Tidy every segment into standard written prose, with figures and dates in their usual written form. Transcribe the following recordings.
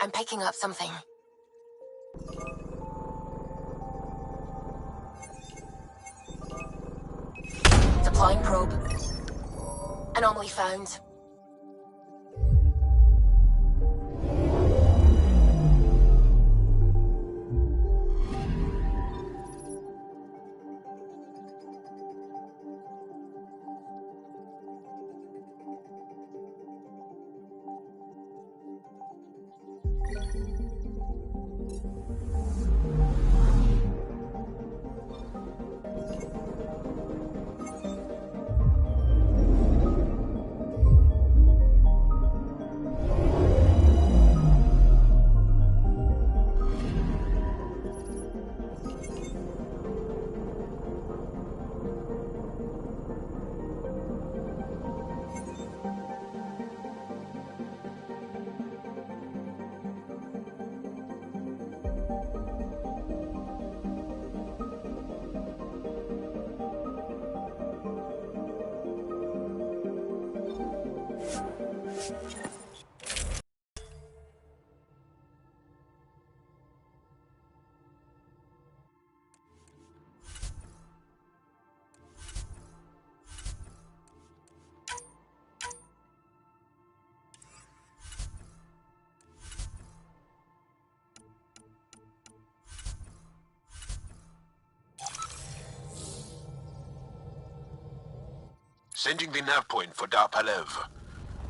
I'm picking up something. Deploying probe. Anomaly found. Sending the nav point for Dar Palev.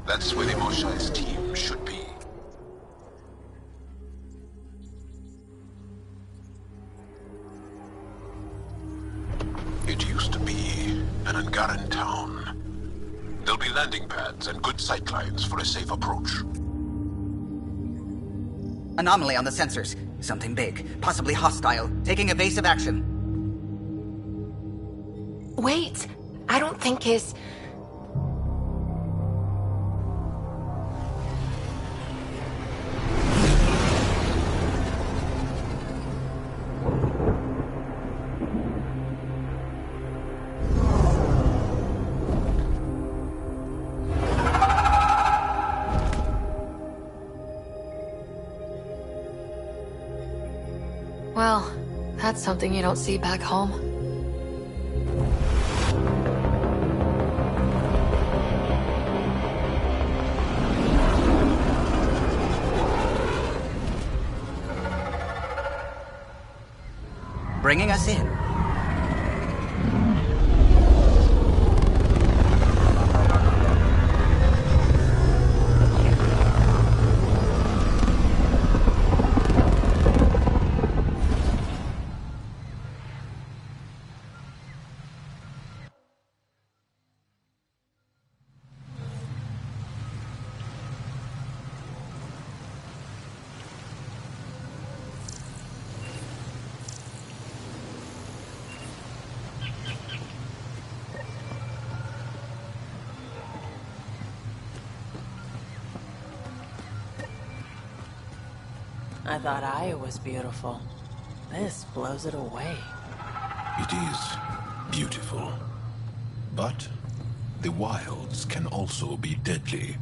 That's where the Moshai's team should be. It used to be an Angaran town. There'll be landing pads and good sightlines for a safe approach. Anomaly on the sensors. Something big, possibly hostile, taking evasive action. Wait, I don't think his... Well, that's something you don't see back home. Bringing us in. I thought I was beautiful. This blows it away. It is beautiful. But the wilds can also be deadly.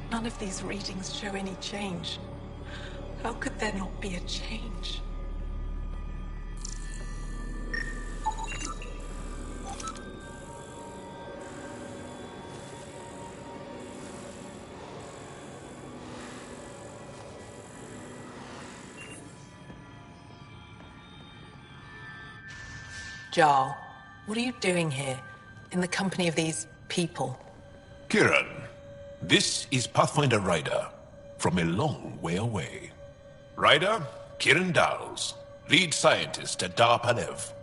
None of these readings show any change. How could there not be a change? Jarl, what are you doing here, in the company of these people? Kieran, this is Pathfinder Ryder, from a long way away. Ryder, Kieran Dowles, lead scientist at Dar Palev.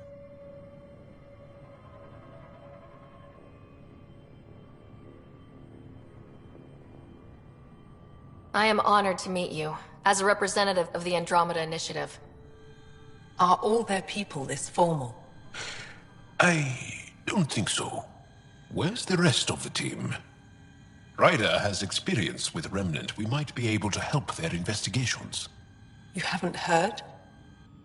I am honored to meet you, as a representative of the Andromeda Initiative. Are all their people this formal? I don't think so. Where's the rest of the team? Ryder has experience with Remnant. We might be able to help their investigations. You haven't heard?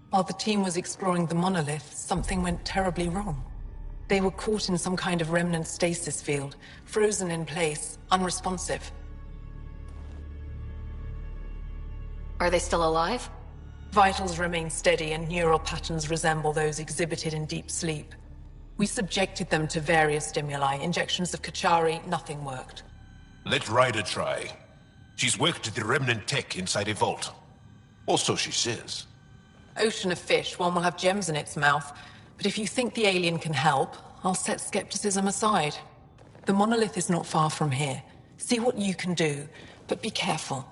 While the team was exploring the monolith, something went terribly wrong. They were caught in some kind of Remnant stasis field, frozen in place, unresponsive. Are they still alive? Vitals remain steady and neural patterns resemble those exhibited in deep sleep. We subjected them to various stimuli, injections of Kachari, nothing worked. Let Ryder try. She's worked the Remnant tech inside a vault. Or so she says. Ocean of fish, one will have gems in its mouth. But if you think the alien can help, I'll set skepticism aside. The monolith is not far from here. See what you can do, but be careful.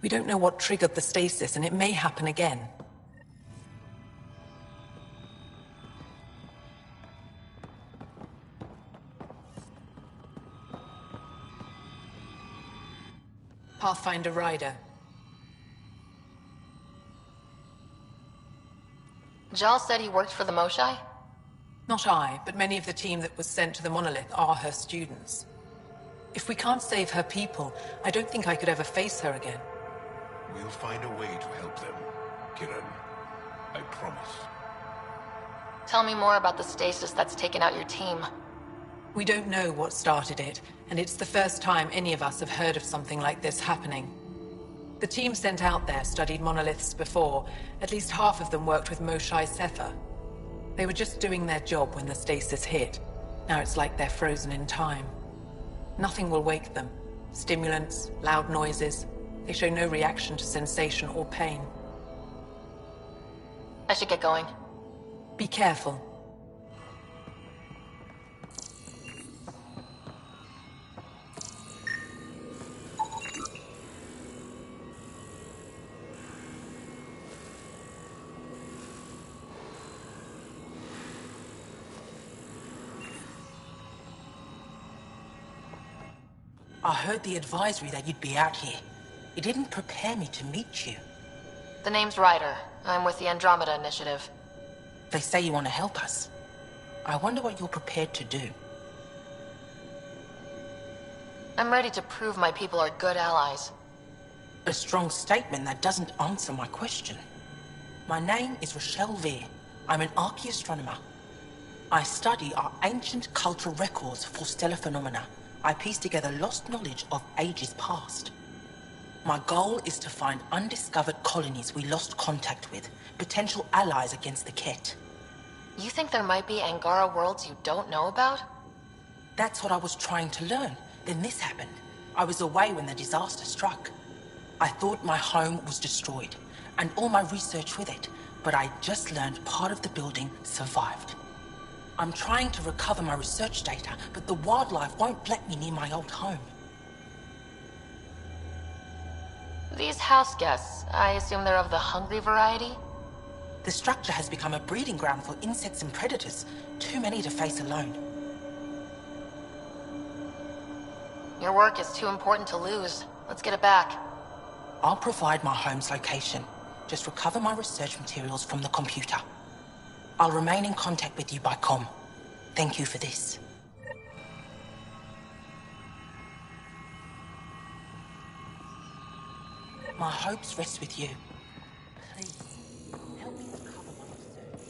We don't know what triggered the stasis, and it may happen again. Pathfinder Ryder. Jal said he worked for the Moshai? Not I, but many of the team that was sent to the monolith are her students. If we can't save her people, I don't think I could ever face her again. We'll find a way to help them, Kieran. I promise. Tell me more about the stasis that's taken out your team. We don't know what started it, and it's the first time any of us have heard of something like this happening. The team sent out there studied monoliths before. At least half of them worked with Moshai Sether. They were just doing their job when the stasis hit. Now it's like they're frozen in time. Nothing will wake them. Stimulants, loud noises. They show no reaction to sensation or pain. I should get going. Be careful. I heard the advisory that you'd be out here. It didn't prepare me to meet you. The name's Ryder. I'm with the Andromeda Initiative. They say you want to help us. I wonder what you're prepared to do. I'm ready to prove my people are good allies. A strong statement that doesn't answer my question. My name is Rochelle Veer. I'm an archaeoastronomer. I study our ancient cultural records for stellar phenomena. I piece together lost knowledge of ages past. My goal is to find undiscovered colonies we lost contact with, potential allies against the Ket. You think there might be Angara worlds you don't know about? That's what I was trying to learn. Then this happened. I was away when the disaster struck. I thought my home was destroyed, and all my research with it, but I just learned part of the building survived. I'm trying to recover my research data, but the wildlife won't let me near my old home. These house guests, I assume they're of the hungry variety? The structure has become a breeding ground for insects and predators, too many to face alone. Your work is too important to lose. Let's get it back. I'll provide my home's location. Just recover my research materials from the computer. I'll remain in contact with you by comm. Thank you for this. My hopes rest with you. Please, help me recover my research.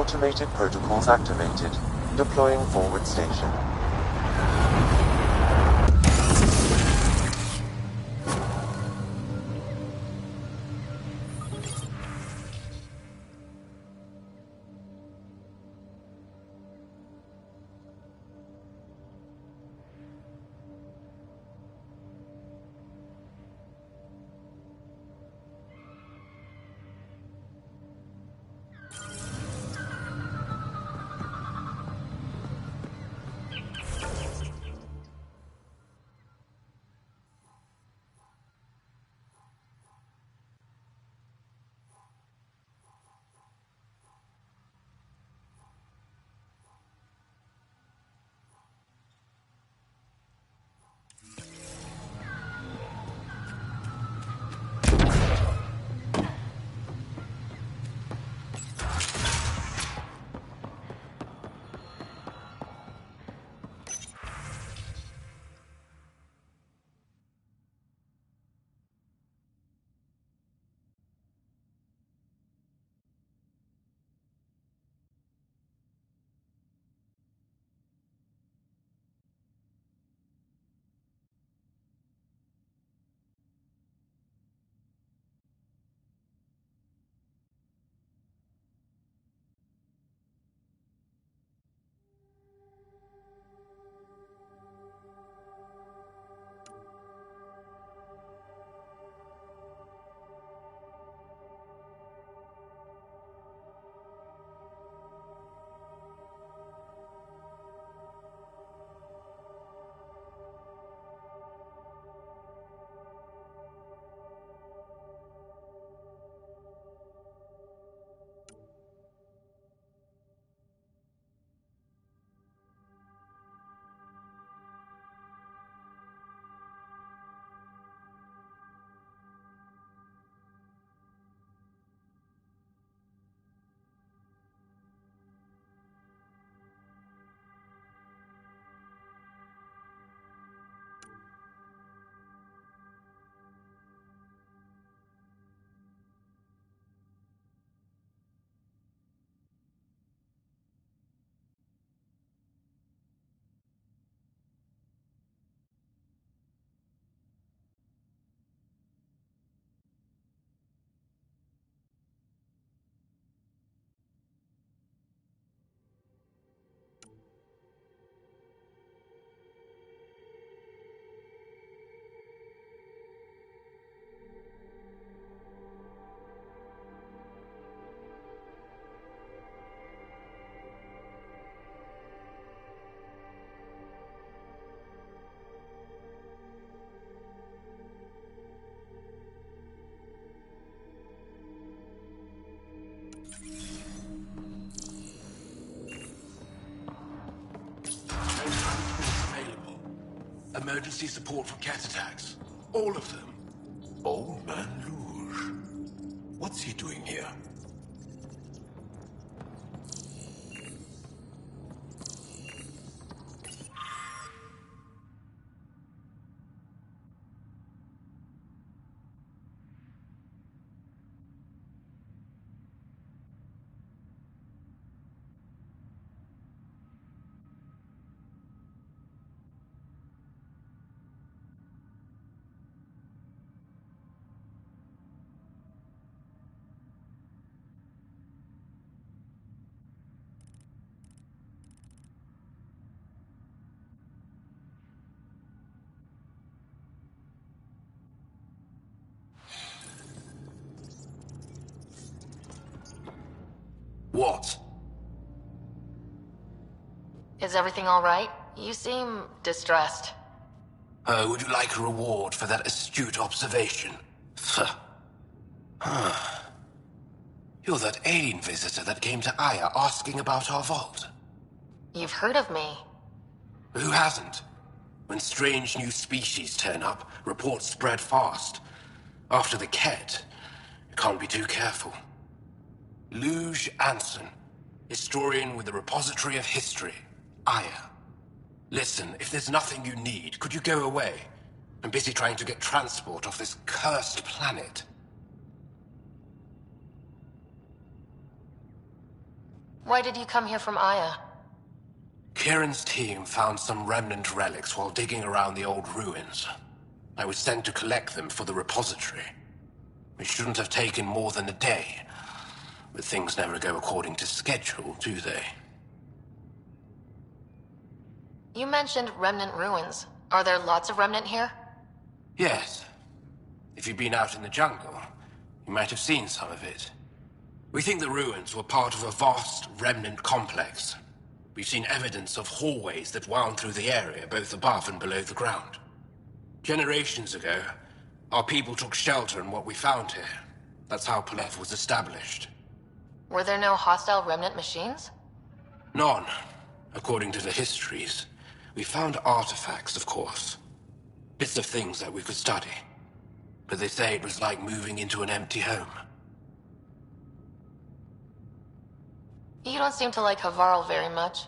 Automated protocols activated. Deploying forward station. Available. Emergency support for cat attacks. All of them. Old Man Luge. What's he doing here? What? Is everything all right? You seem distressed. Would you like a reward for that astute observation? You're that alien visitor that came to Aya asking about our vault. You've heard of me. Who hasn't? When strange new species turn up, reports spread fast. After the Ket, you can't be too careful. Luge Anson, historian with the Repository of History, Aya. Listen, if there's nothing you need, could you go away? I'm busy trying to get transport off this cursed planet. Why did you come here from Aya? Kieran's team found some remnant relics while digging around the old ruins. I was sent to collect them for the repository. It shouldn't have taken more than a day, but things never go according to schedule, do they? You mentioned remnant ruins. Are there lots of remnant here? Yes. If you've been out in the jungle, you might have seen some of it. We think the ruins were part of a vast remnant complex. We've seen evidence of hallways that wound through the area, both above and below the ground. Generations ago, our people took shelter in what we found here. That's how Palev was established. Were there no hostile remnant machines? None, according to the histories. We found artifacts, of course. Bits of things that we could study. But they say it was like moving into an empty home. You don't seem to like Havarl very much.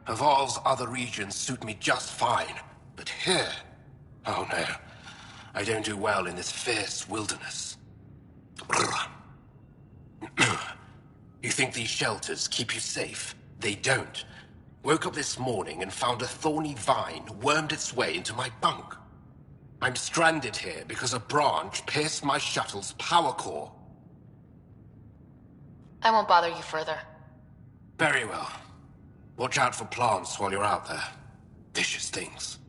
Havarl's other regions suit me just fine, but here... Oh no, I don't do well in this fierce wilderness. You think these shelters keep you safe? They don't. Woke up this morning and found a thorny vine wormed its way into my bunk. I'm stranded here because a branch pierced my shuttle's power core. I won't bother you further. Very well. Watch out for plants while you're out there. Vicious things.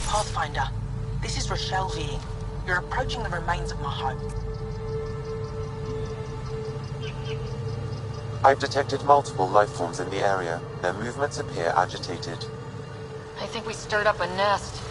Pathfinder, this is Rochelle V. You're approaching the remains of my home. I've detected multiple life forms in the area. Their movements appear agitated. I think we stirred up a nest.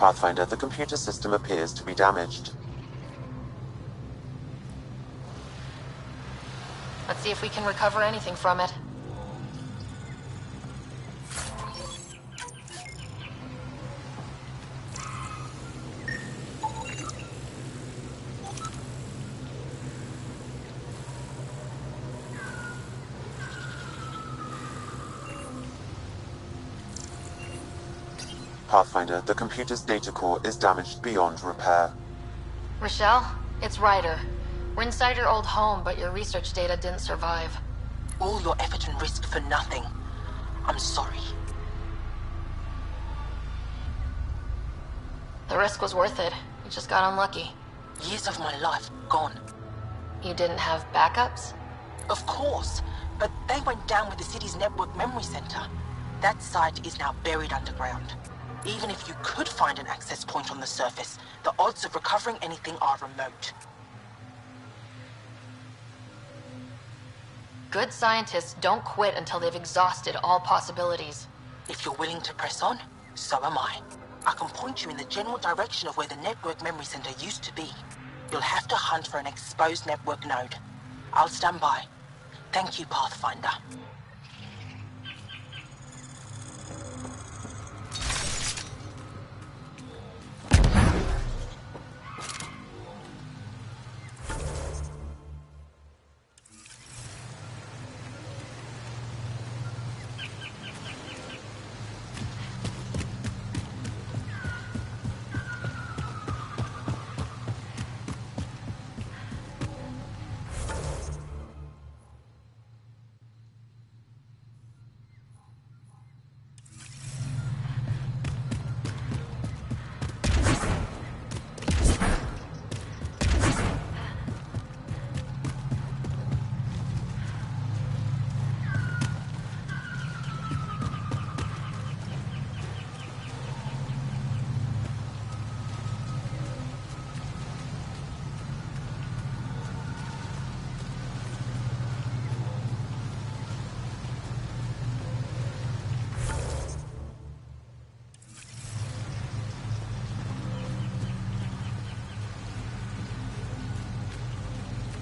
Pathfinder, the computer system appears to be damaged. Let's see if we can recover anything from it. Pathfinder, the computer's data core is damaged beyond repair. Rochelle, it's Ryder. We're inside your old home, but your research data didn't survive. All your effort and risk for nothing. I'm sorry. The risk was worth it. You just got unlucky. Years of my life gone. You didn't have backups? Of course, but they went down with the city's network memory center. That site is now buried underground. Even if you could find an access point on the surface, the odds of recovering anything are remote. Good scientists don't quit until they've exhausted all possibilities. If you're willing to press on, so am I. I can point you in the general direction of where the network memory center used to be. You'll have to hunt for an exposed network node. I'll stand by. Thank you, Pathfinder.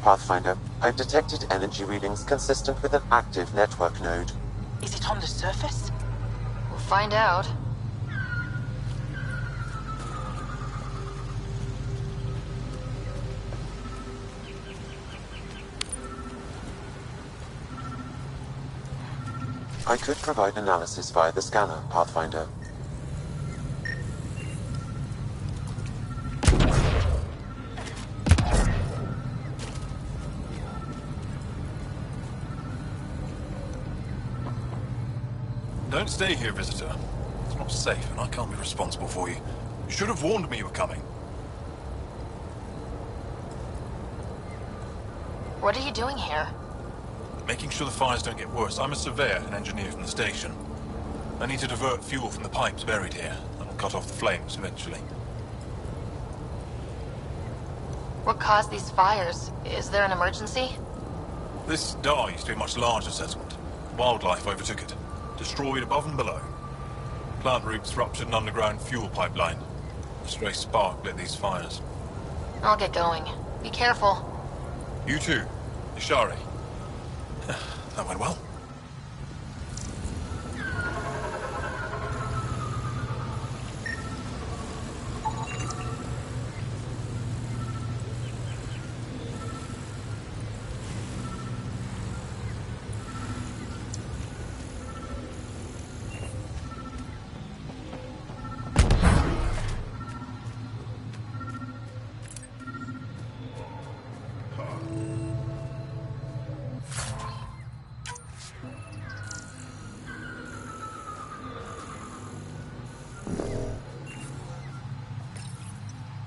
Pathfinder, I've detected energy readings consistent with an active network node. Is it on the surface? We'll find out. I could provide analysis via the scanner, Pathfinder. Don't stay here, visitor. It's not safe, and I can't be responsible for you. You should have warned me you were coming. What are you doing here? Making sure the fires don't get worse. I'm a surveyor and engineer from the station. I need to divert fuel from the pipes buried here. That'll cut off the flames eventually. What caused these fires? Is there an emergency? This dye used to be a much larger settlement. Wildlife overtook it. Destroyed above and below. Plant roots ruptured an underground fuel pipeline. A stray spark lit these fires. I'll get going. Be careful. You too, Ishari. That went well.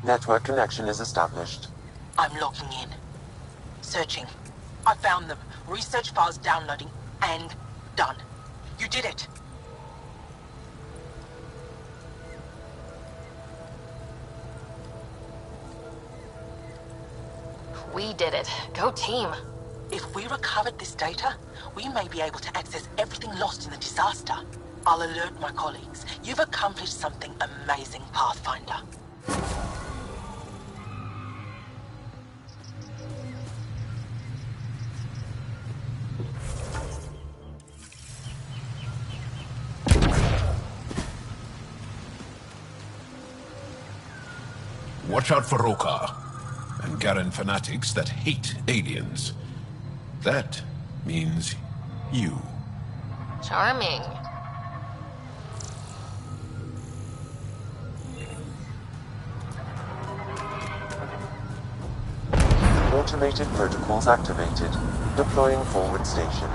Network connection is established. I'm logging in. Searching. I found them. Research files downloading and done. You did it. We did it. Go team. If we recovered this data, we may be able to access everything lost in the disaster. I'll alert my colleagues. You've accomplished something amazing, Pathfinder. Watch out for Rokar and Garen fanatics that hate aliens. That means you. Charming. Automated protocols activated. Deploying forward station.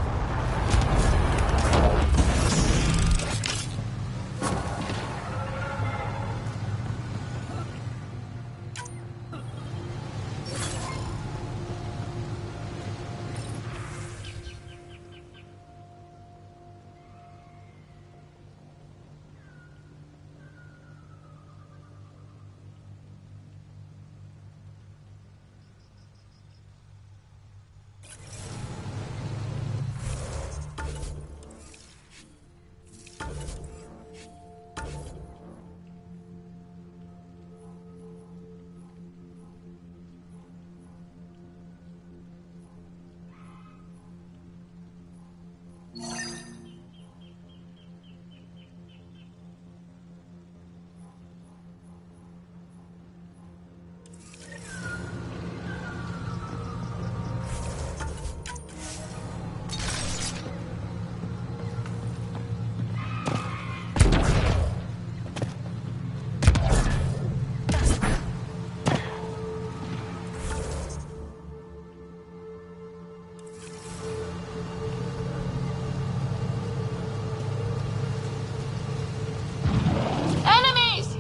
Enemies!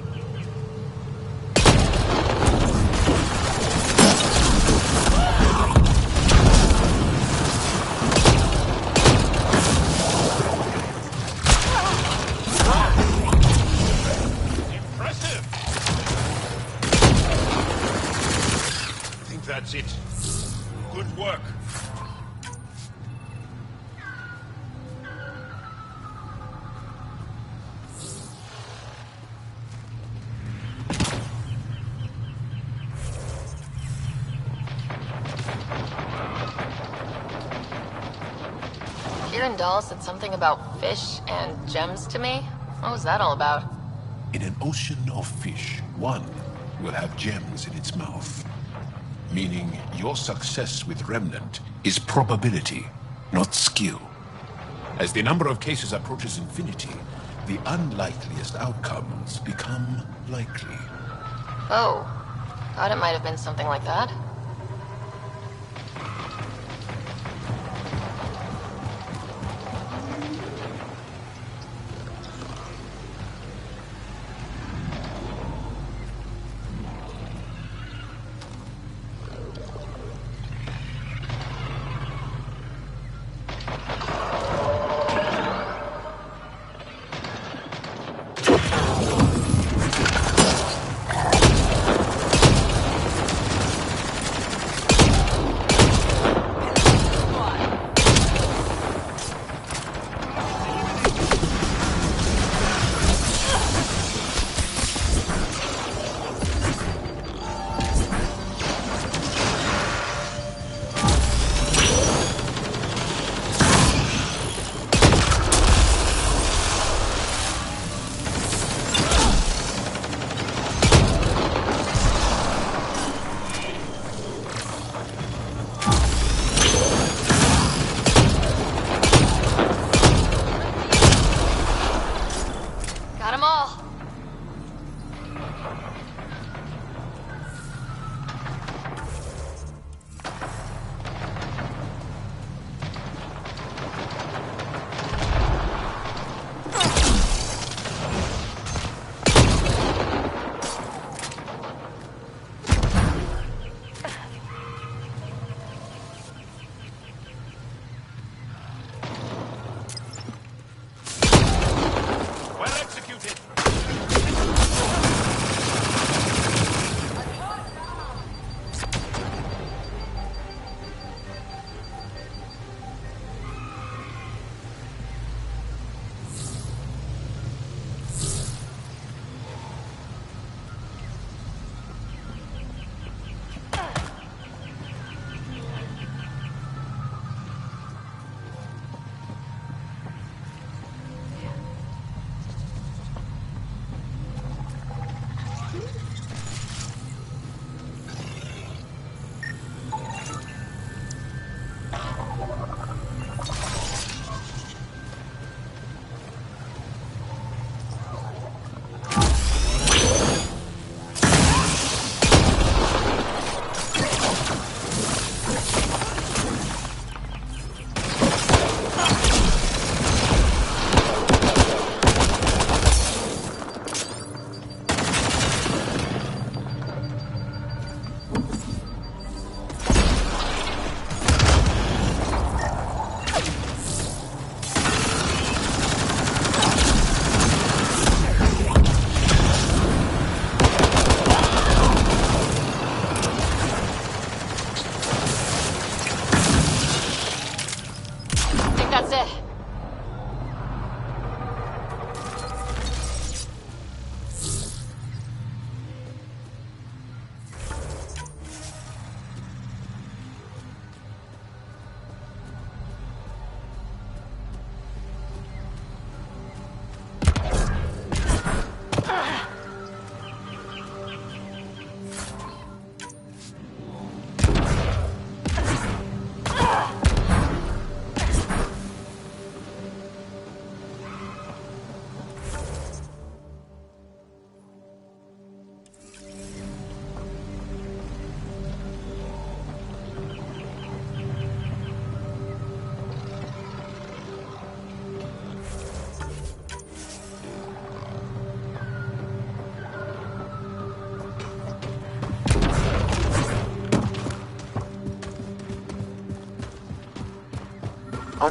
Impressive! I think that's it. Good work. Kieran Dahl said something about fish and gems to me. What was that all about? In an ocean of fish, one will have gems in its mouth. Meaning your success with Remnant is probability, not skill. As the number of cases approaches infinity, the unlikeliest outcomes become likely. Oh, thought it might have been something like that.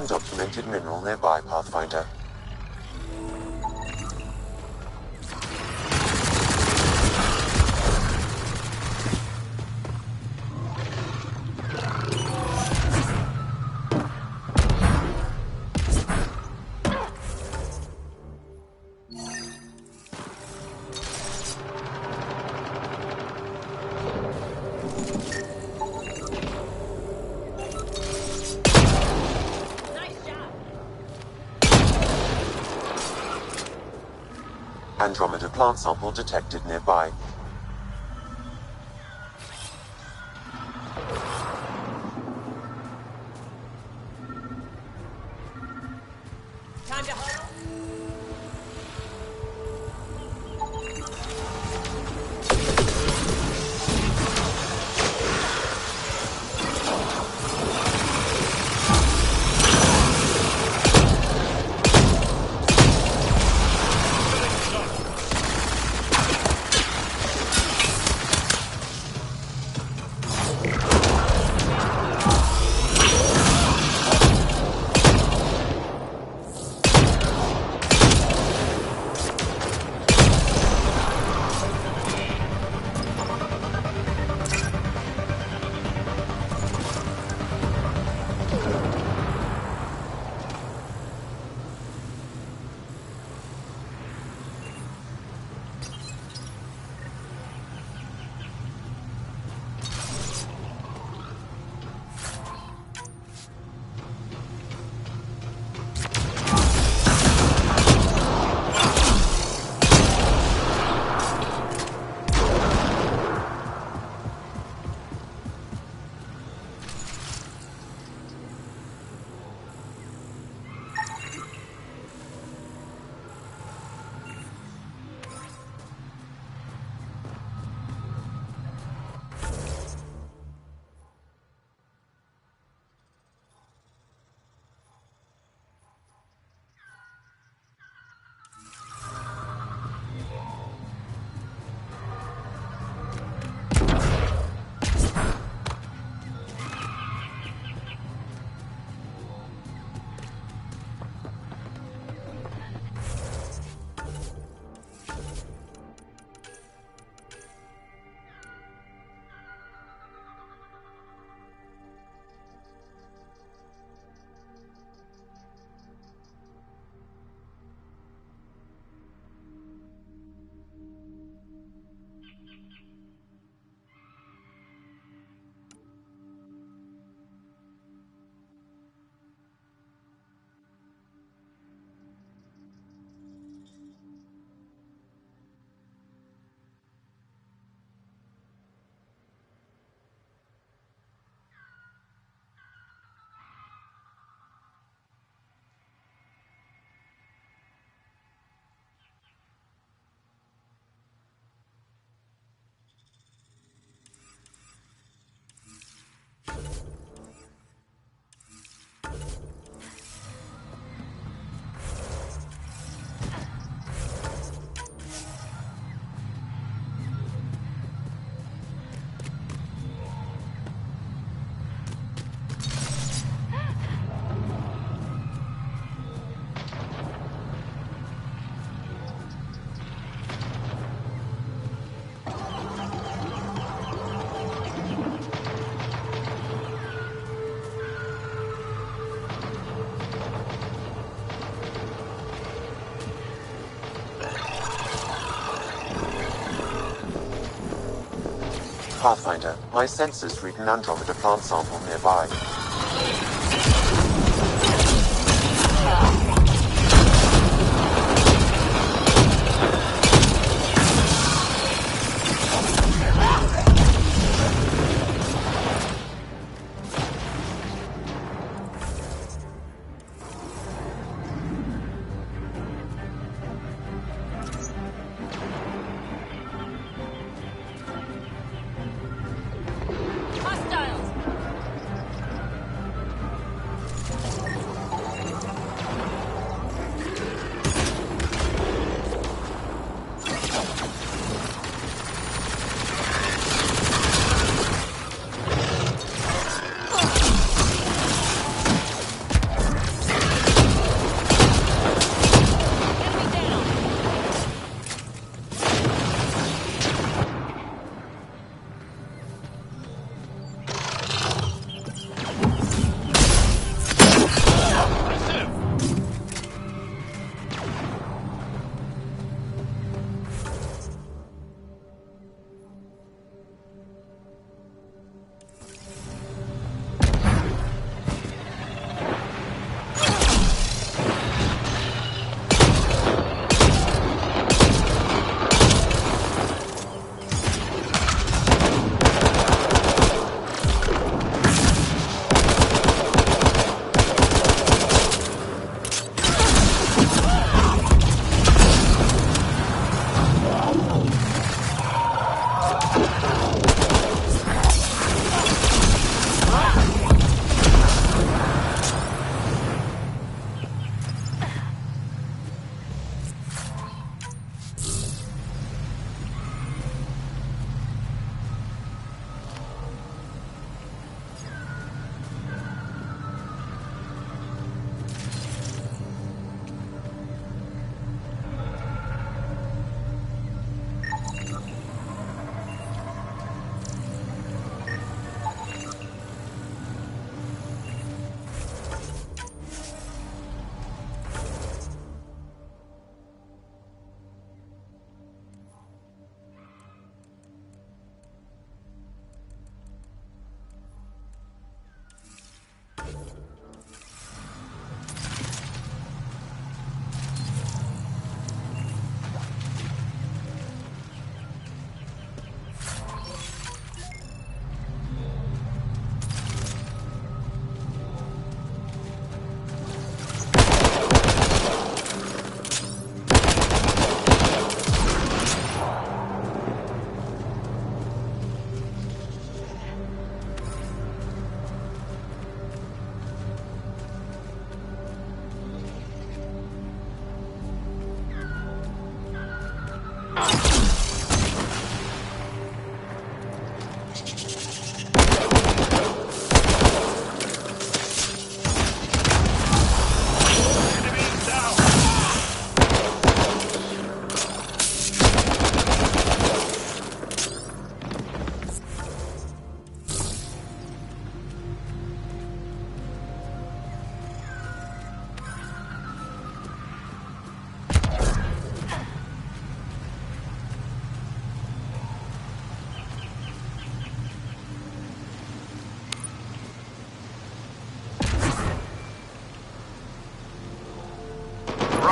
undocumented mineral nearby, Pathfinder. Andromeda plant sample detected nearby. Pathfinder, my sensors read an Andromeda plant sample nearby.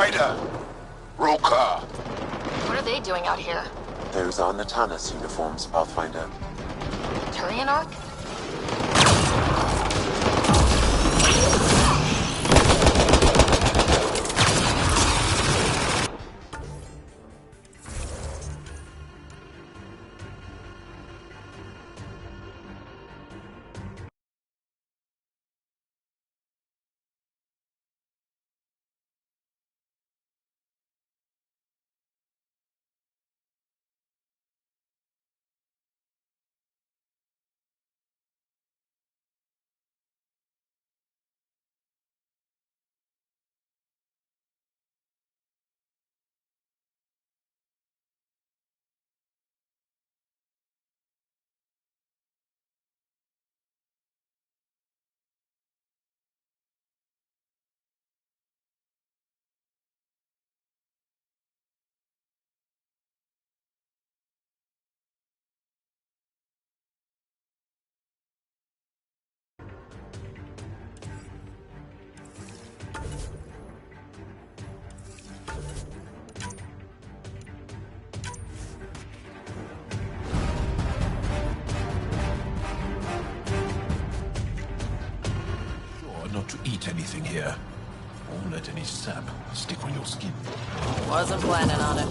Ryder! Roka! What are they doing out here? Those are Natanus uniforms, Pathfinder. Turian Arc? Sure not to eat anything here. Or let any sap stick on your skin. Wasn't planning on it.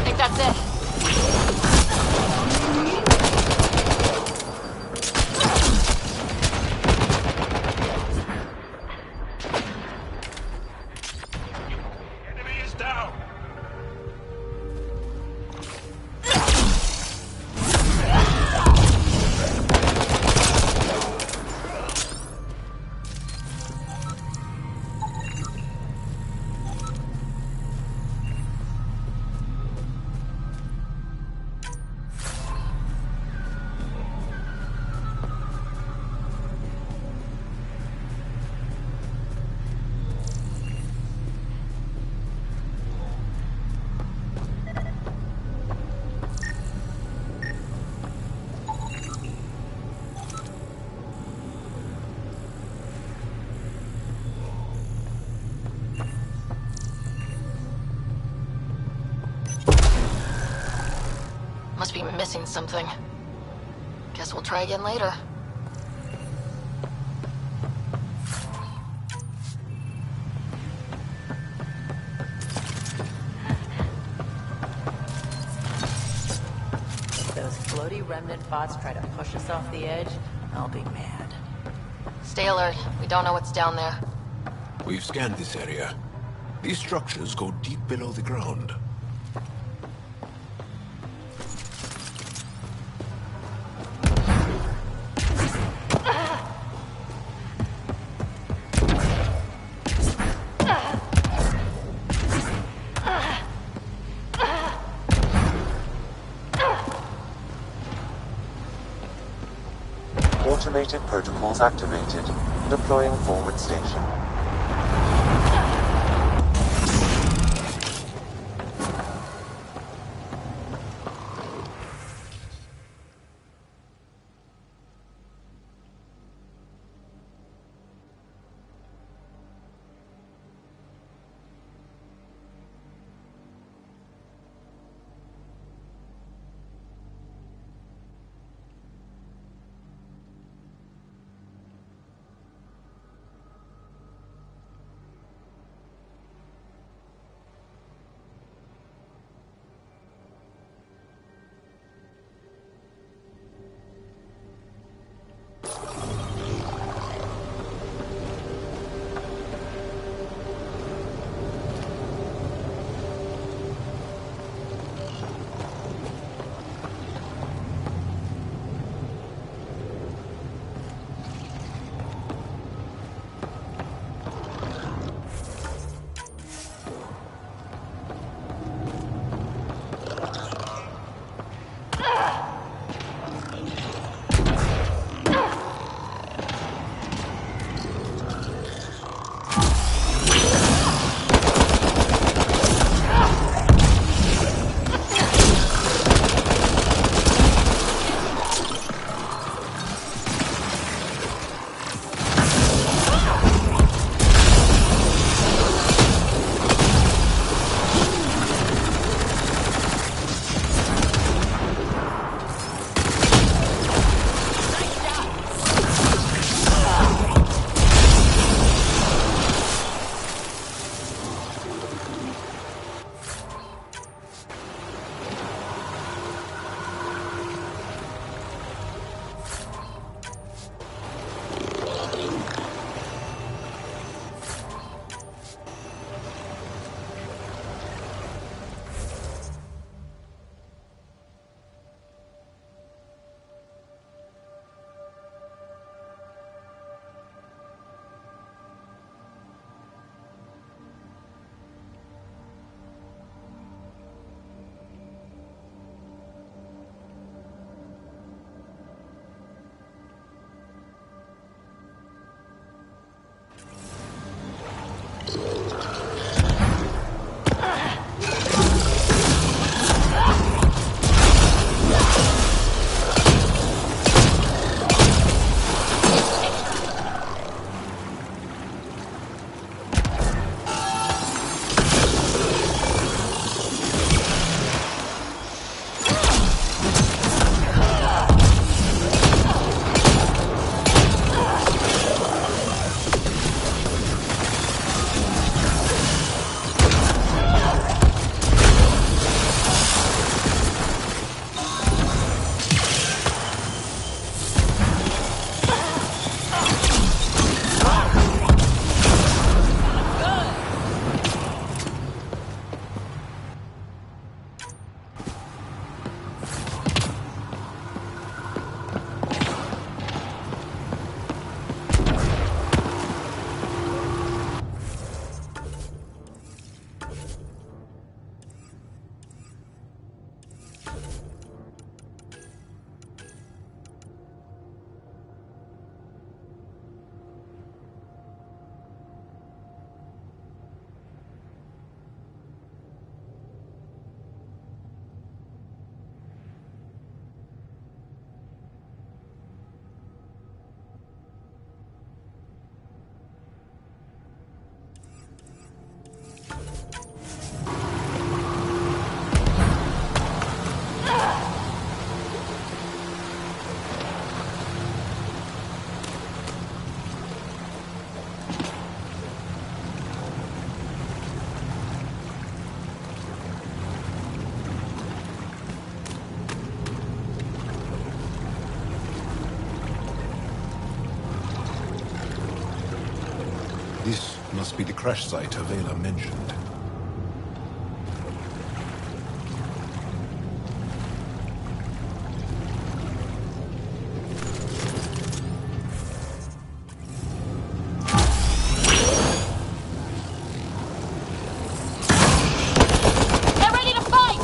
Think that's it. Enemy is down! Must be missing something. Guess we'll try again later. If those floaty remnant bots try to push us off the edge, I'll be mad. Stay alert. We don't know what's down there. We've scanned this area. These structures go deep below the ground. Automated protocols activated. Deploying forward station. This must be the crash site Avela mentioned. Get ready to fight!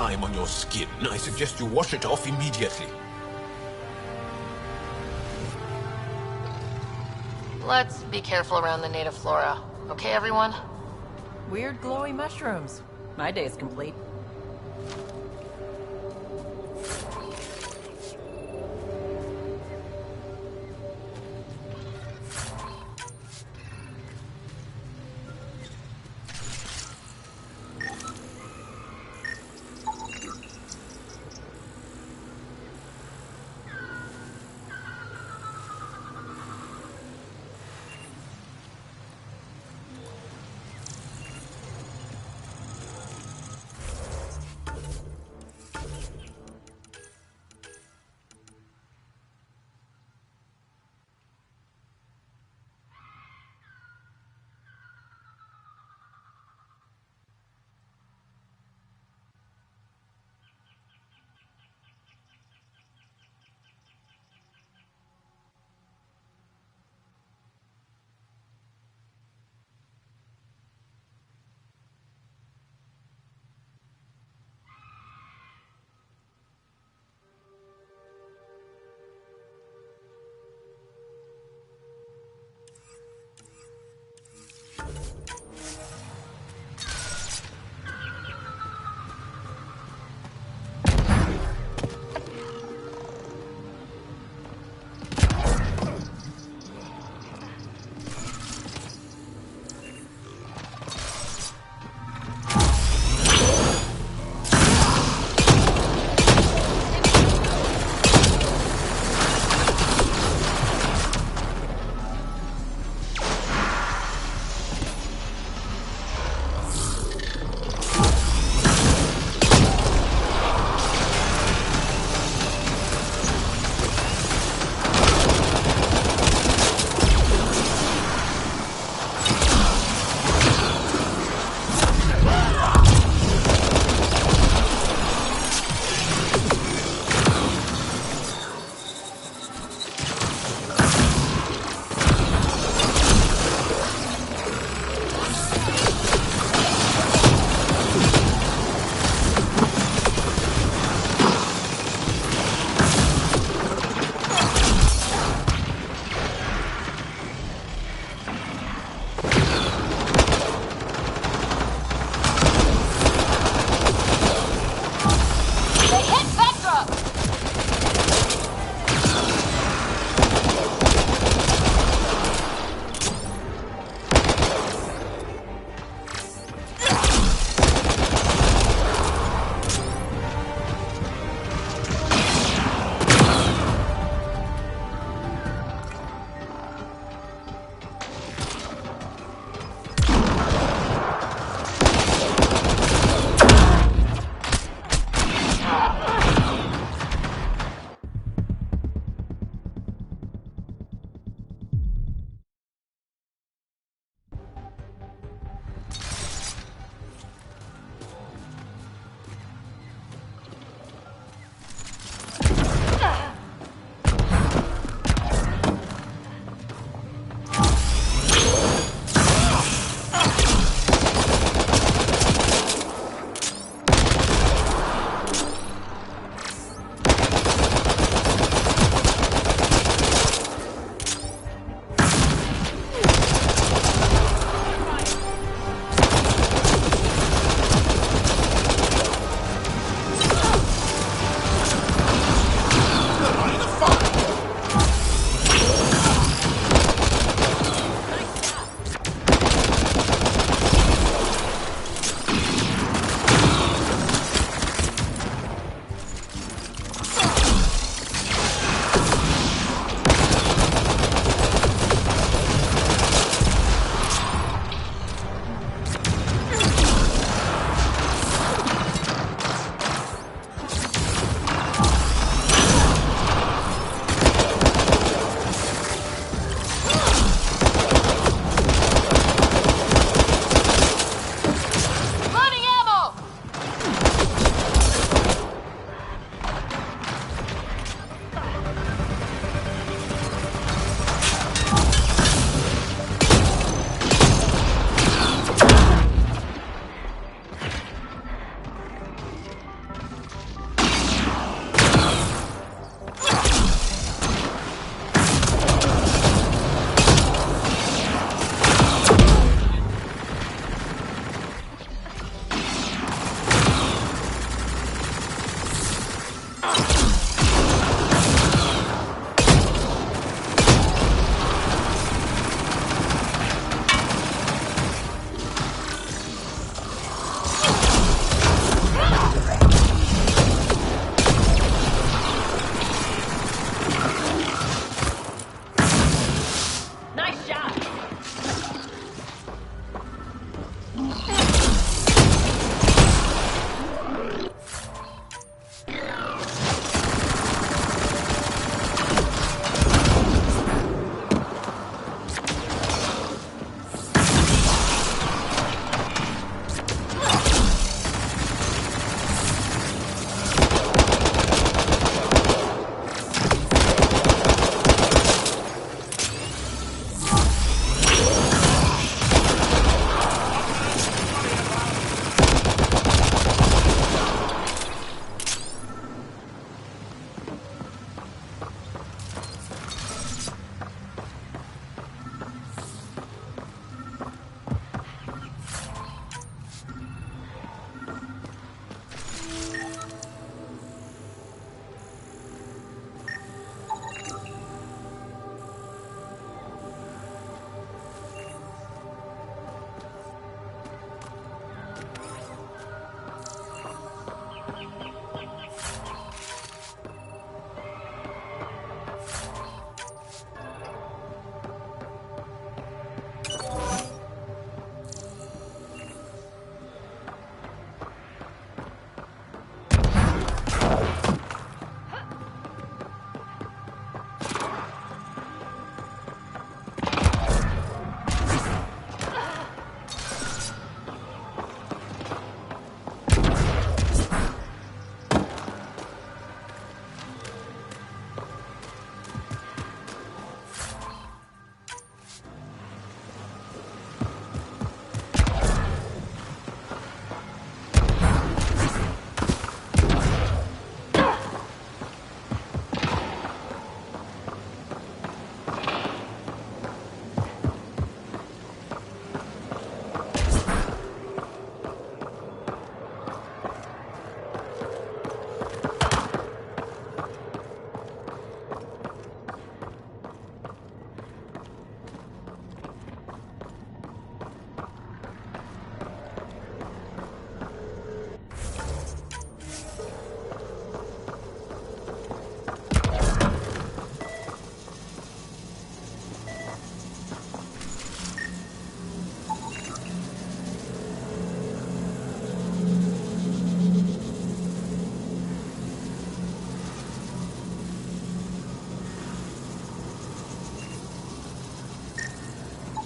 slime on your skin, I suggest you wash it off immediately. Let's be careful around the native flora. Okay, everyone? Weird glowy mushrooms. My day's complete.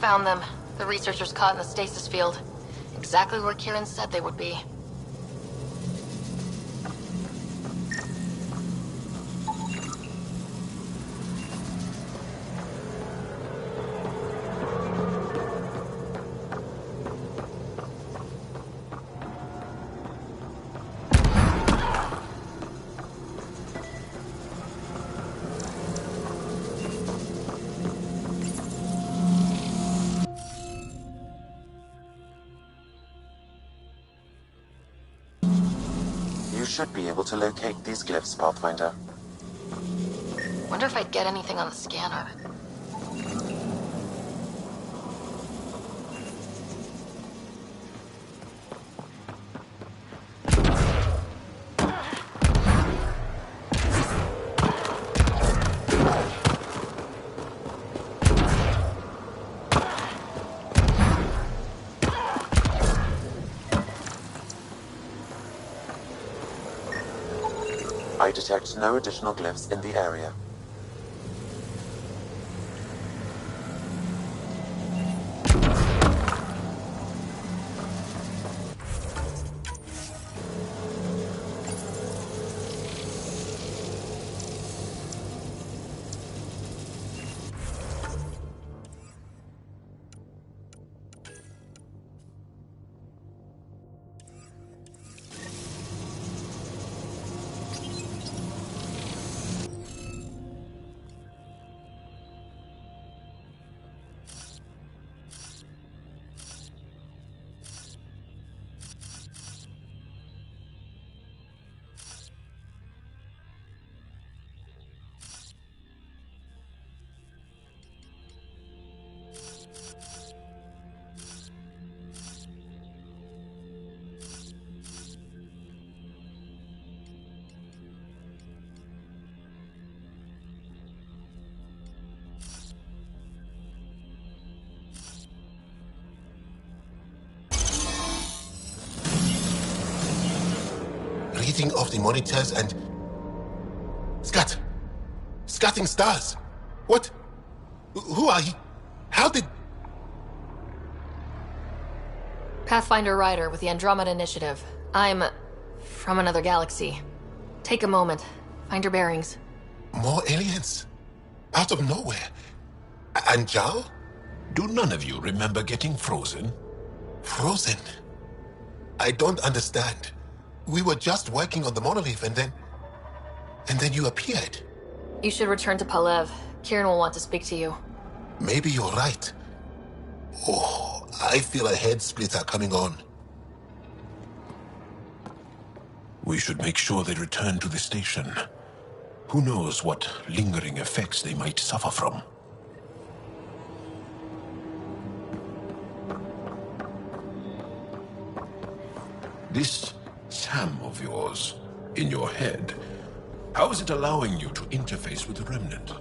Found them. The researchers caught in the stasis field. Exactly where Kieran said they would be. You should be able to locate these glyphs, Pathfinder. Wonder if I'd get anything on the scanner. I detect no additional glyphs in the area. Reading of the monitors and... Scatting stars! What? Who are you? How did... Pathfinder Ryder with the Andromeda Initiative. I'm... from another galaxy. Take a moment. Find your bearings. More aliens? Out of nowhere? And Jal? Do none of you remember getting frozen? Frozen? I don't understand. We were just working on the monolith and then you appeared. You should return to Palev. Kieran will want to speak to you. Maybe you're right. Oh, I feel a head splitter coming on. We should make sure they return to the station. Who knows what lingering effects they might suffer from. This SAM of yours, in your head, how is it allowing you to interface with the Remnant?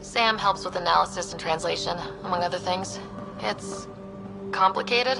Sam helps with analysis and translation, among other things. It's... complicated.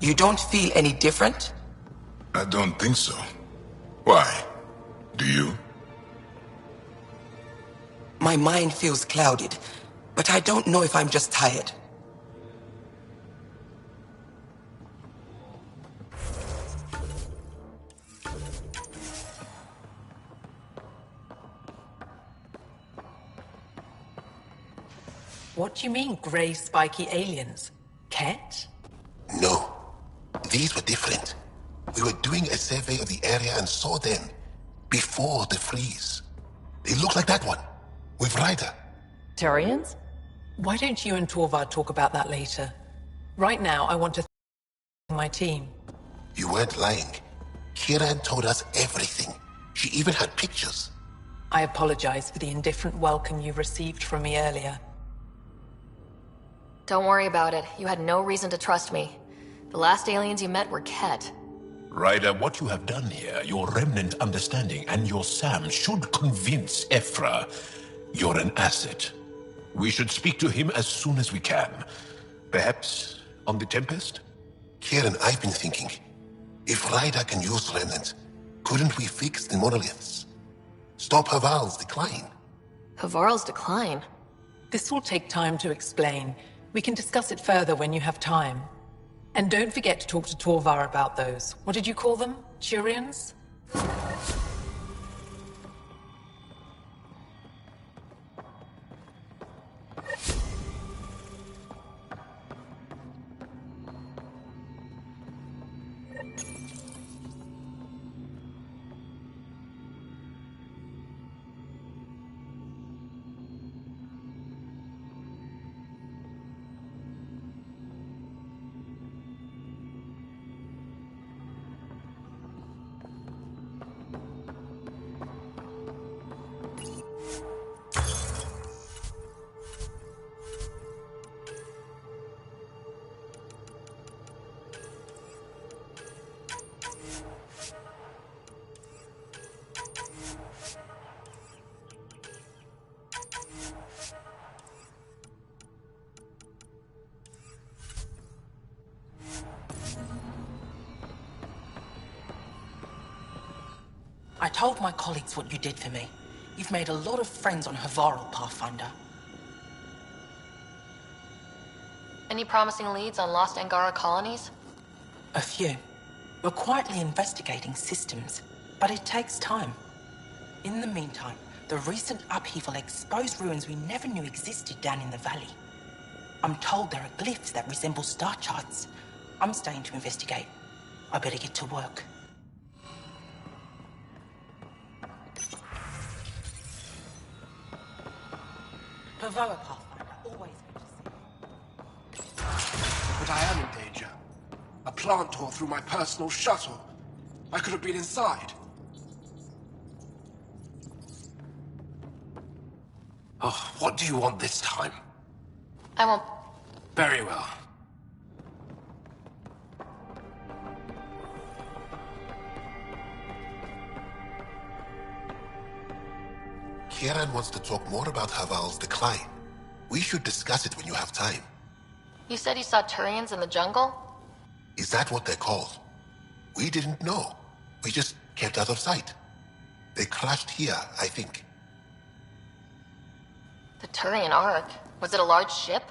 You don't feel any different? I don't think so. Why? Do you? My mind feels clouded, but I don't know if I'm just tired. What do you mean, grey spiky aliens? Ket? No. These were different. We were doing a survey of the area and saw them before the freeze. They look like that one, with Ryder. Turians? Why don't you and Torvar talk about that later? Right now, I want to thank my team. You weren't lying. Kieran told us everything. She even had pictures. I apologize for the indifferent welcome you received from me earlier. Don't worry about it. You had no reason to trust me. The last aliens you met were Ket. Ryder, what you have done here, your remnant understanding and your Sam should convince Ephra you're an asset. We should speak to him as soon as we can. Perhaps on the Tempest? Kieran, I've been thinking, if Ryder can use remnant, couldn't we fix the monoliths? Stop Haval's decline? Havarl's decline? This will take time to explain. We can discuss it further when you have time. And don't forget to talk to Torvar about those. What did you call them? Turians? I told my colleagues what you did for me. You've made a lot of friends on Havarl, Pathfinder. Any promising leads on lost Angara colonies? A few. We're quietly investigating systems, but it takes time. In the meantime, the recent upheaval exposed ruins we never knew existed down in the valley. I'm told there are glyphs that resemble star charts. I'm staying to investigate. I better get to work. Pavoa, Pathfinder, always good to see you. But I am in danger. A plant tore through my personal shuttle. I could have been inside. Oh, what do you want this time? I won't... Very well. Kieran wants to talk more about Haval's decline. We should discuss it when you have time. You said you saw Turians in the jungle? Is that what they're called? We didn't know. We just kept out of sight. They crashed here, I think. The Turian Ark? Was it a large ship?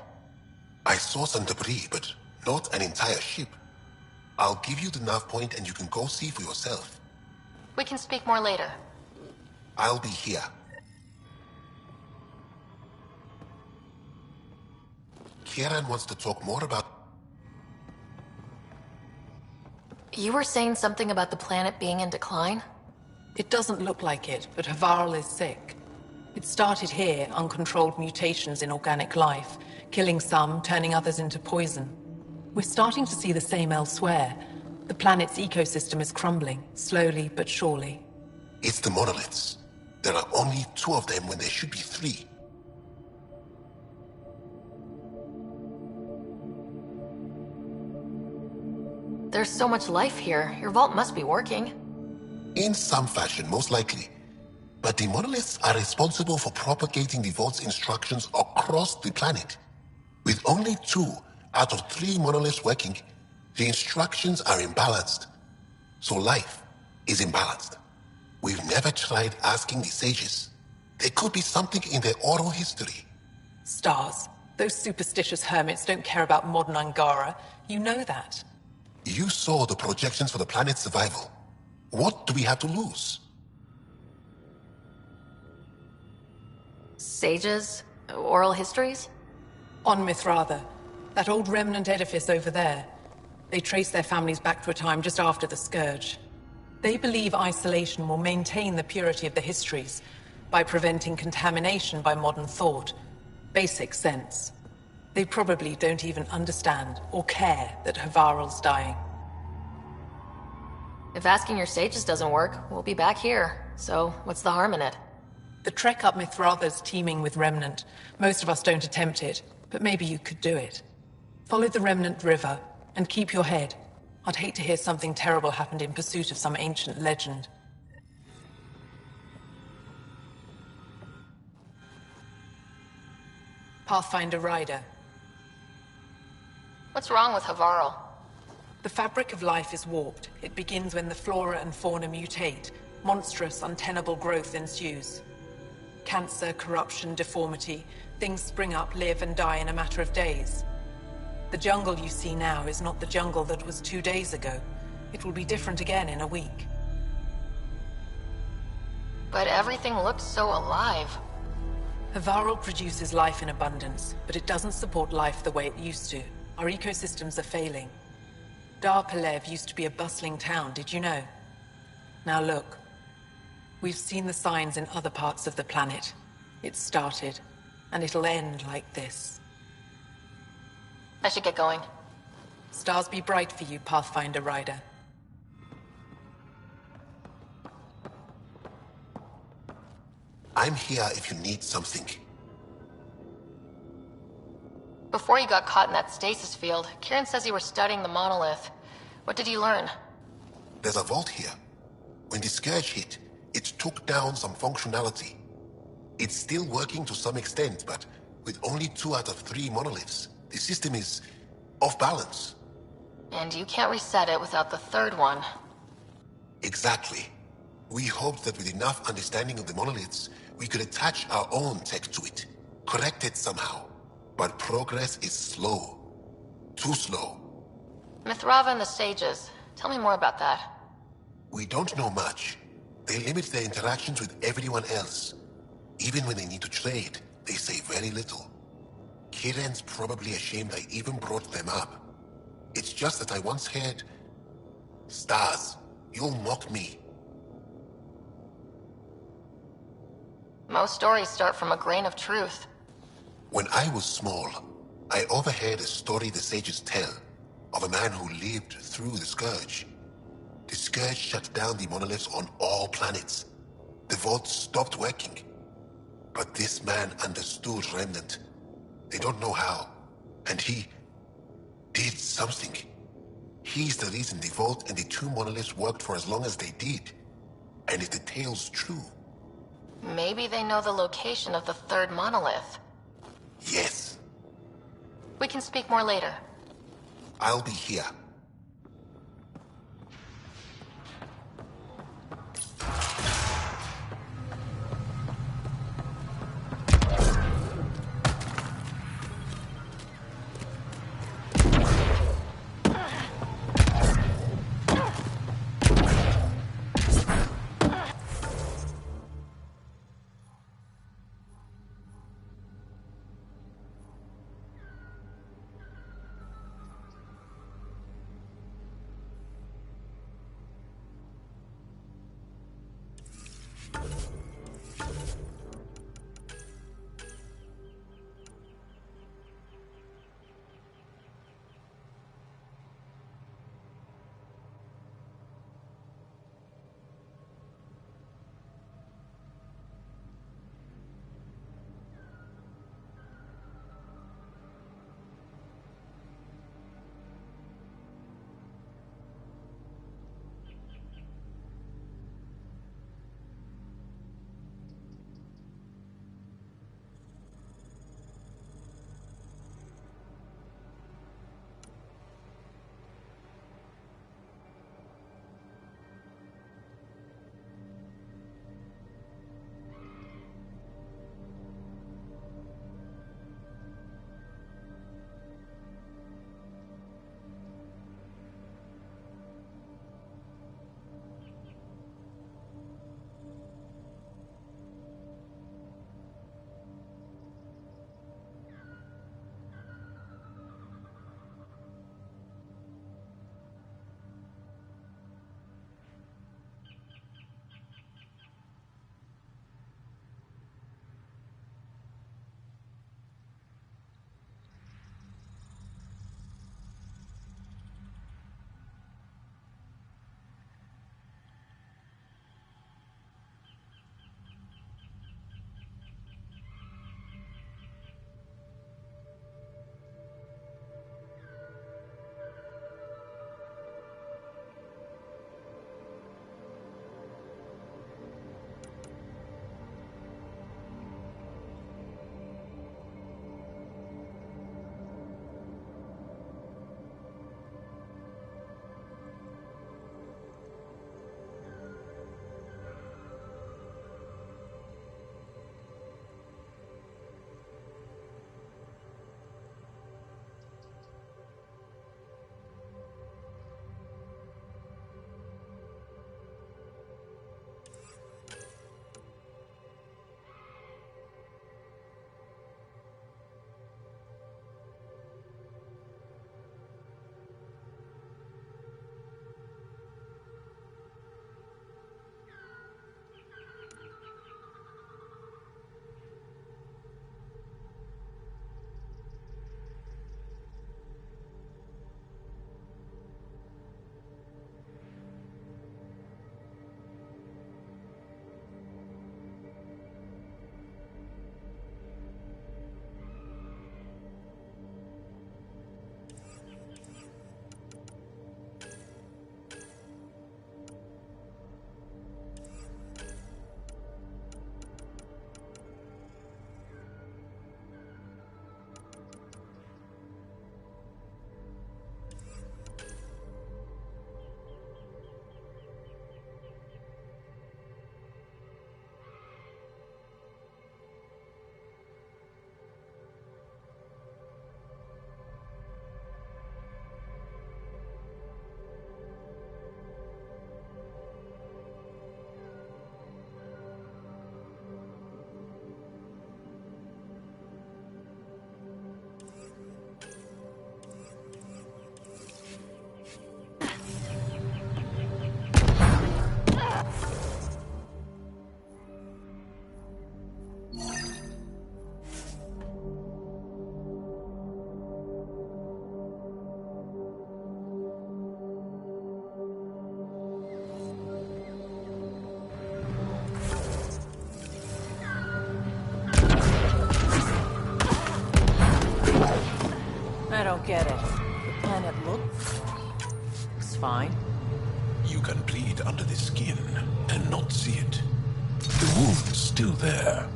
I saw some debris, but not an entire ship. I'll give you the nav point and you can go see for yourself. We can speak more later. I'll be here. Kieran wants to talk more about... You were saying something about the planet being in decline? It doesn't look like it, but Havarl is sick. It started here, uncontrolled mutations in organic life, killing some, turning others into poison. We're starting to see the same elsewhere. The planet's ecosystem is crumbling, slowly but surely. It's the monoliths. There are only 2 of them when there should be 3. There's so much life here. Your vault must be working. In some fashion, most likely. But the monoliths are responsible for propagating the vault's instructions across the planet. With only 2 out of 3 monoliths working, The instructions are imbalanced, so life is imbalanced. We've never tried asking the sages. There could be something in their oral history. Stars. Those superstitious hermits don't care about modern Angara. You know that. You saw the projections for the planet's survival. What do we have to lose? Sages? Oral histories? On Mithratha, that old remnant edifice over there. They trace their families back to a time just after the Scourge. They believe isolation will maintain the purity of the histories by preventing contamination by modern thought. Basic sense. They probably don't even understand or care that Havarl's dying. If asking your sages doesn't work, we'll be back here. So, what's the harm in it? The trek up Mithratha's teeming with Remnant. Most of us don't attempt it, but maybe you could do it. Follow the Remnant River, and keep your head. I'd hate to hear something terrible happened in pursuit of some ancient legend. Pathfinder Rider. What's wrong with Havarl? The fabric of life is warped. It begins when the flora and fauna mutate. Monstrous, untenable growth ensues. Cancer, corruption, deformity. Things spring up, live, and die in a matter of days. The jungle you see now is not the jungle that was 2 days ago. It will be different again in a week. But everything looks so alive. Havarl produces life in abundance, but it doesn't support life the way it used to. Our ecosystems are failing. Dar Pelev used to be a bustling town, did you know? Now look. We've seen the signs in other parts of the planet. It started, and it'll end like this. I should get going. Stars be bright for you, Pathfinder Rider. I'm here if you need something. Before you got caught in that stasis field, Kieran says you were studying the monolith. What did you learn? There's a vault here. When the Scourge hit, it took down some functionality. It's still working to some extent, but with only 2 out of 3 monoliths, the system is off balance. And you can't reset it without the 3rd one. Exactly. We hoped that with enough understanding of the monoliths, we could attach our own tech to it, correct it somehow. But progress is slow. Too slow. Mithratha and the sages. Tell me more about that. We don't know much. They limit their interactions with everyone else. Even when they need to trade, they say very little. Kieran's probably ashamed I even brought them up. It's just that I once heard... Stars, you'll mock me. Most stories start from a grain of truth. When I was small, I overheard a story the sages tell of a man who lived through the Scourge. The Scourge shut down the monoliths on all planets. The vault stopped working. But this man understood Remnant. They don't know how. And he did something. He's the reason the vault and the 2 monoliths worked for as long as they did. And if the tale's true... Maybe they know the location of the 3rd monolith. Yes. We can speak more later. I'll be here. planet looks fine. You can bleed under the skin and not see it. The wound's still there.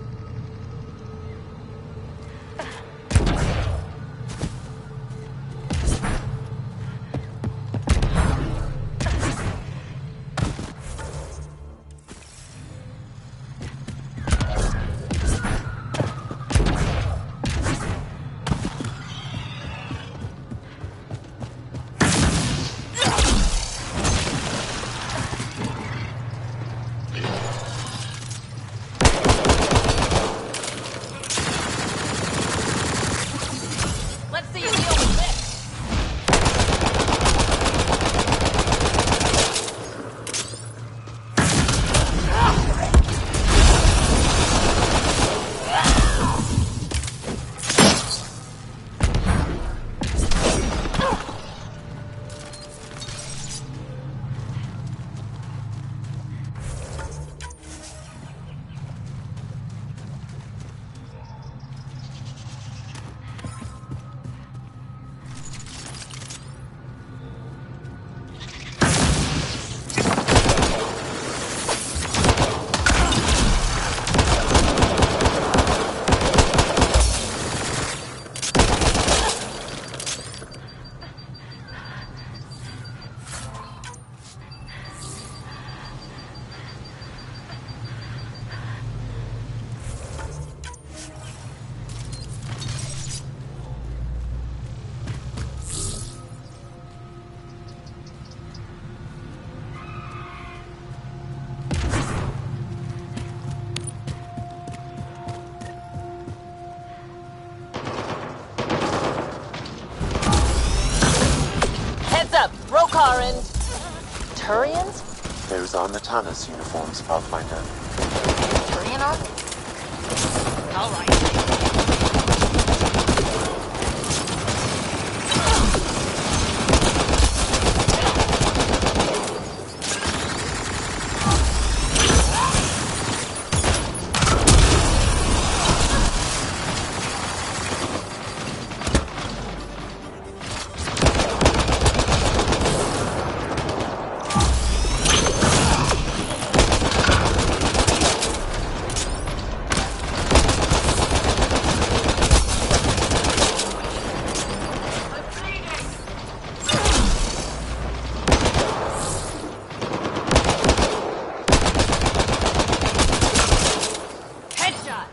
Let's see you deal with this. Heads up, Rokar and Turians? Those are Natana's uniforms, Pathfinder. Turian arc? All right. Headshot!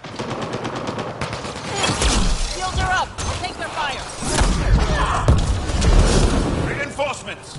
Shields are up! I'll take their fire! Reinforcements!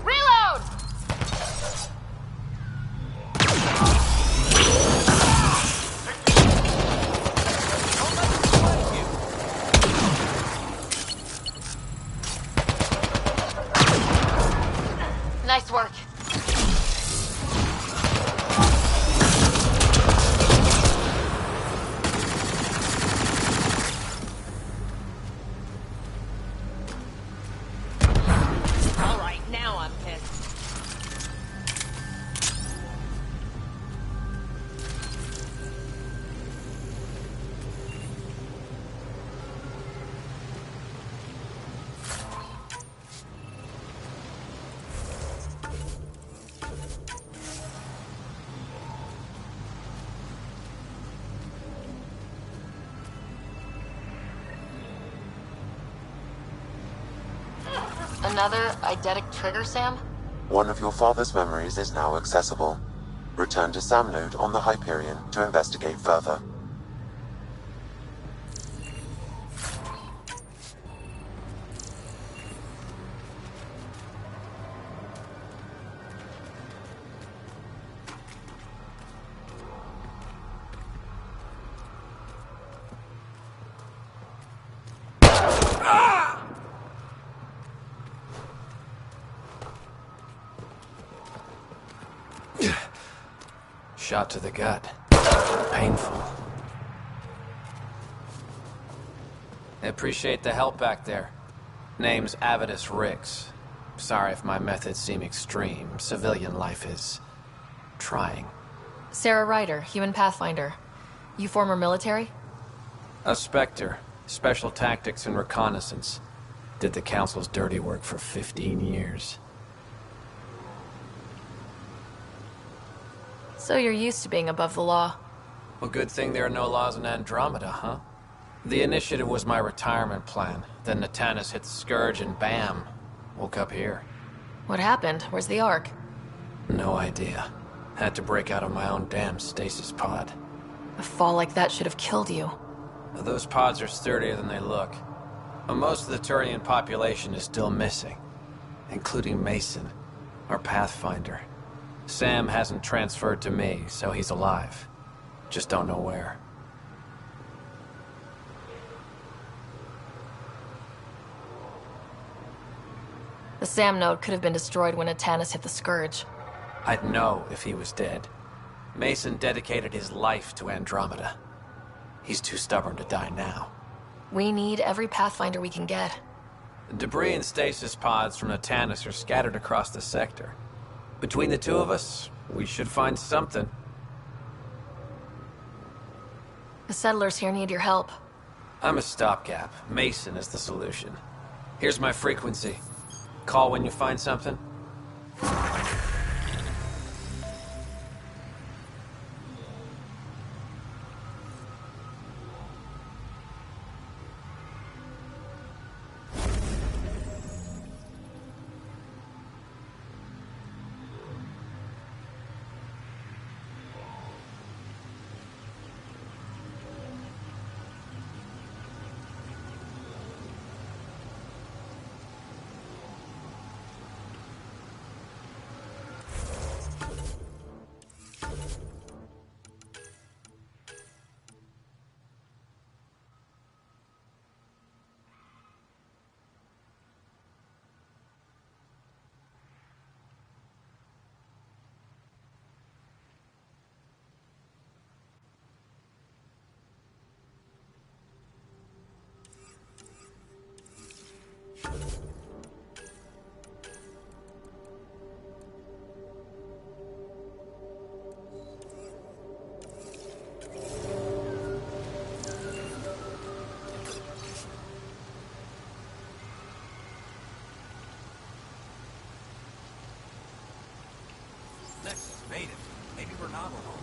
Reload! Nice work. All right, now I'm pissed. Another eidetic trigger, Sam? One of your father's memories is now accessible. Return to Sam Node on the Hyperion to investigate further. Shot to the gut. Painful. I appreciate the help back there. Name's Avidus Rix. Sorry if my methods seem extreme. Civilian life is trying. Sarah Ryder, human pathfinder. You former military? A Spectre. Special tactics and reconnaissance. Did the Council's dirty work for 15 years. So you're used to being above the law. Well, good thing there are no laws in Andromeda, huh? The initiative was my retirement plan. Then Natanis hit the Scourge and bam, woke up here. What happened? Where's the Ark? No idea. Had to break out of my own damn stasis pod. A fall like that should have killed you. Those pods are sturdier than they look. But most of the Turian population is still missing, including Mason, our Pathfinder. Sam hasn't transferred to me, so he's alive. Just don't know where. The Sam node could have been destroyed when Natanis hit the Scourge. I'd know if he was dead. Mason dedicated his life to Andromeda. He's too stubborn to die now. We need every Pathfinder we can get. Debris and stasis pods from Natanis are scattered across the sector. Between the two of us, we should find something. The settlers here need your help. I'm a stopgap. Mason is the solution. Here's my frequency. Call when you find something. Nexus made it. Maybe we're not alone.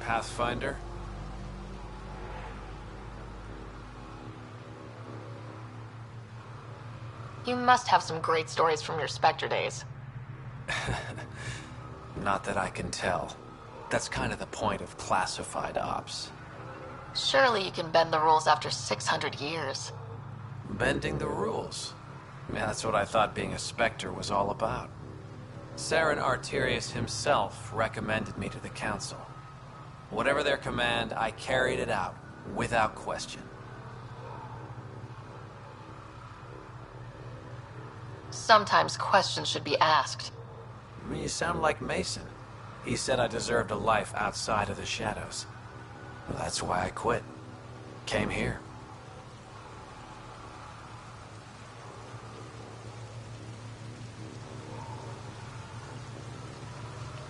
Pathfinder? You must have some great stories from your Spectre days. Not that I can tell. That's kind of the point of classified ops. Surely you can bend the rules after 600 years. Bending the rules. Yeah, that's what I thought being a Spectre was all about. Saren Arterius himself recommended me to the Council. Whatever their command, I carried it out, without question. Sometimes questions should be asked. You sound like Mason. He said I deserved a life outside of the shadows. Well, that's why I quit. Came here.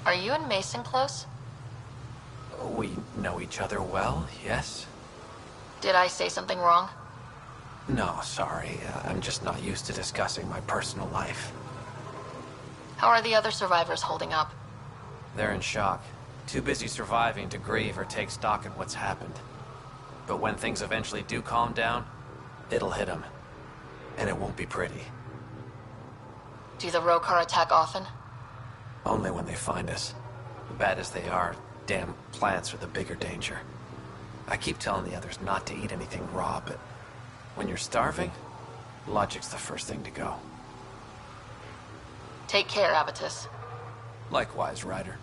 Are you and Mason close? We know each other well, yes? Did I say something wrong? No, sorry. I'm just not used to discussing my personal life. How are the other survivors holding up? They're in shock. Too busy surviving to grieve or take stock in what's happened. But when things eventually do calm down, it'll hit them. And it won't be pretty. Do the Rokar attack often? Only when they find us. Bad as they are, damn plants are the bigger danger. I keep telling the others not to eat anything raw, but when you're starving, logic's the first thing to go. Take care, Abatus. Likewise, Ryder.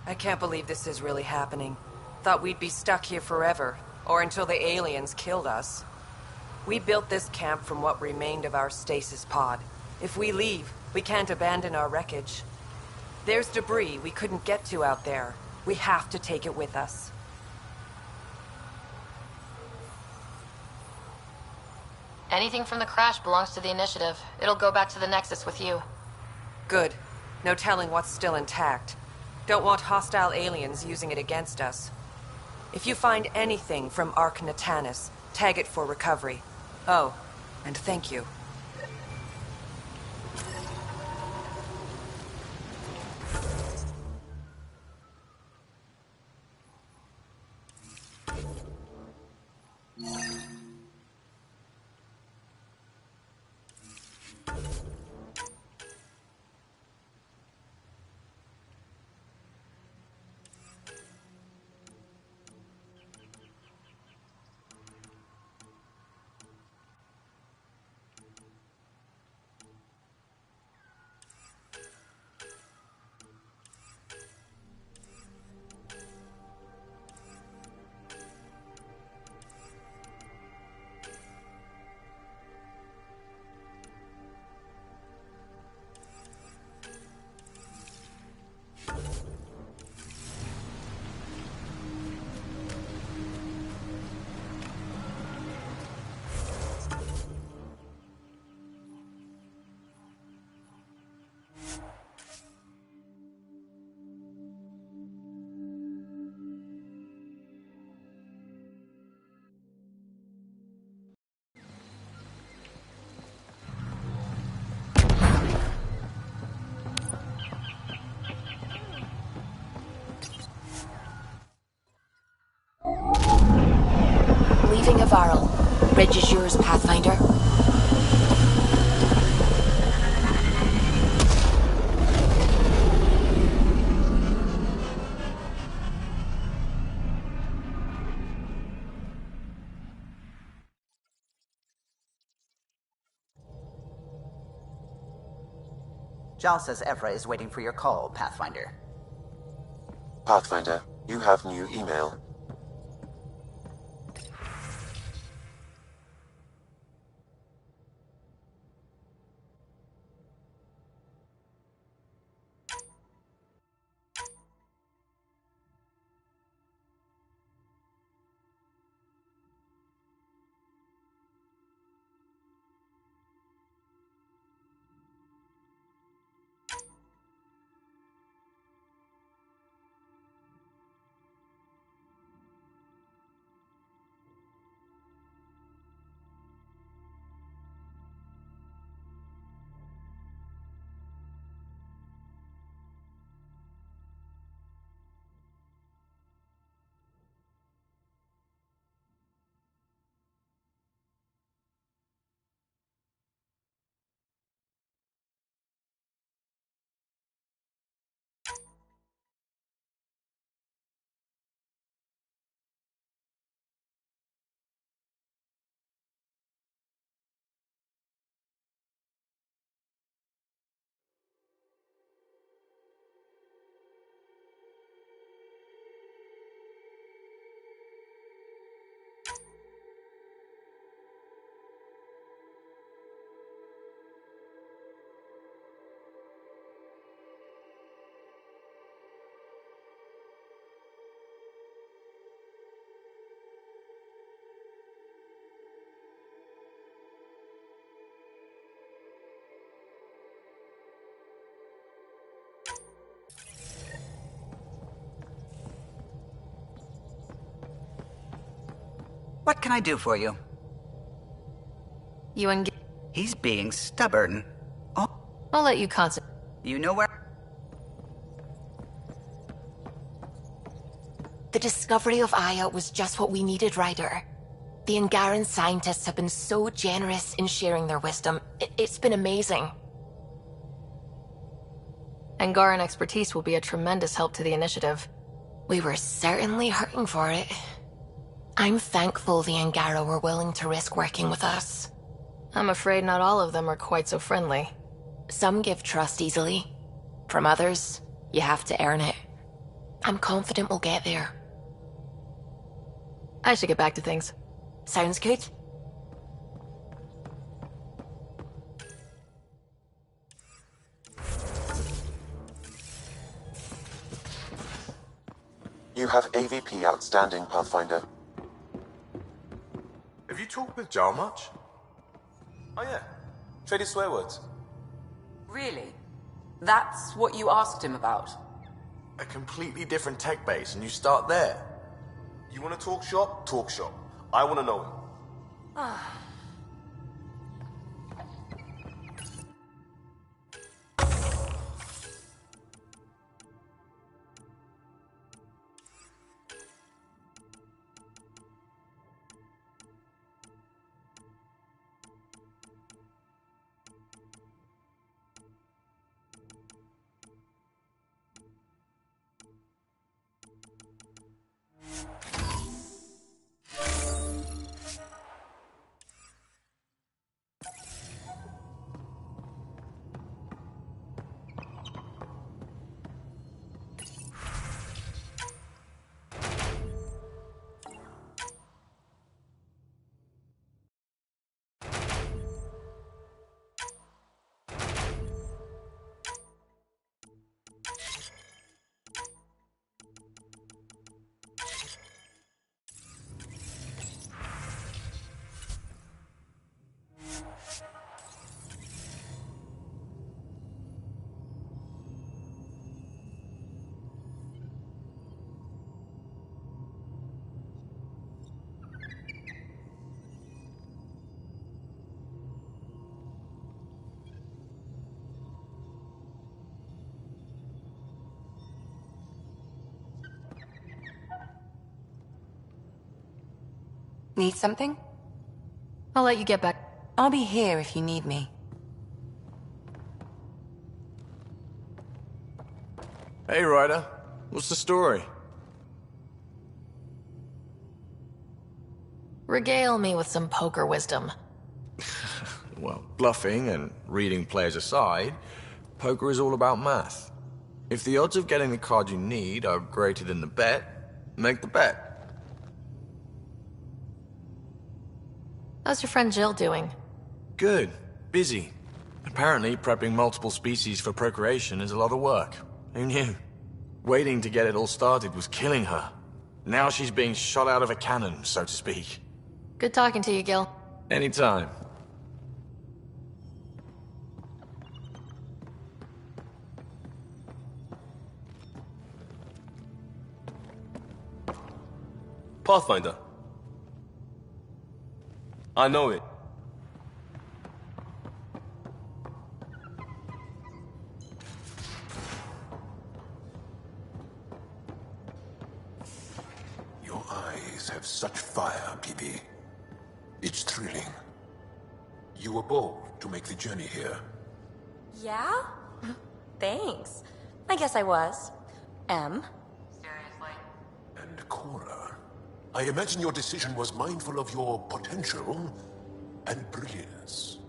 I can't believe this is really happening. Thought we'd be stuck here forever, or until the aliens killed us. We built this camp from what remained of our stasis pod. If we leave, we can't abandon our wreckage. There's debris we couldn't get to out there. We have to take it with us. Anything from the crash belongs to the Initiative. It'll go back to the Nexus with you. Good. No telling what's still intact. Don't want hostile aliens using it against us. If you find anything from Ark Natanus, tag it for recovery. Oh, and thank you. Leaving Avarl. Bridge is yours, Pathfinder. Jal says Evra is waiting for your call, Pathfinder. Pathfinder, you have new email. What can I do for you? You and He's being stubborn. Oh, I'll let you concentrate. you know where? The discovery of Aya was just what we needed, Ryder. The Angaran scientists have been so generous in sharing their wisdom. It's been amazing. Angaran expertise will be a tremendous help to the initiative. We were certainly hurting for it. I'm thankful the Angara were willing to risk working with us. I'm afraid not all of them are quite so friendly. Some give trust easily. From others, you have to earn it. I'm confident we'll get there. I should get back to things. Sounds good. You have AVP outstanding, Pathfinder. Have you talked with Jar much? Oh yeah, traded swear words. Really? That's what you asked him about? A completely different tech base, and you start there. You want to talk shop? Talk shop. I want to know him. Need something? I'll let you get back. I'll be here if you need me. Hey, Ryder. What's the story? Regale me with some poker wisdom. Well, bluffing and reading players aside, poker is all about math. If the odds of getting the card you need are greater than the bet, make the bet. How's your friend Jill doing? Good. Busy. Apparently, prepping multiple species for procreation is a lot of work. Who knew? Waiting to get it all started was killing her. Now she's being shot out of a cannon, so to speak. Good talking to you, Gil. Anytime. Pathfinder. I know it. Your eyes have such fire, PB. It's thrilling. You were bold to make the journey here. Yeah? Thanks. I guess I was. And Cora, I imagine your decision was mindful of your potential and brilliance.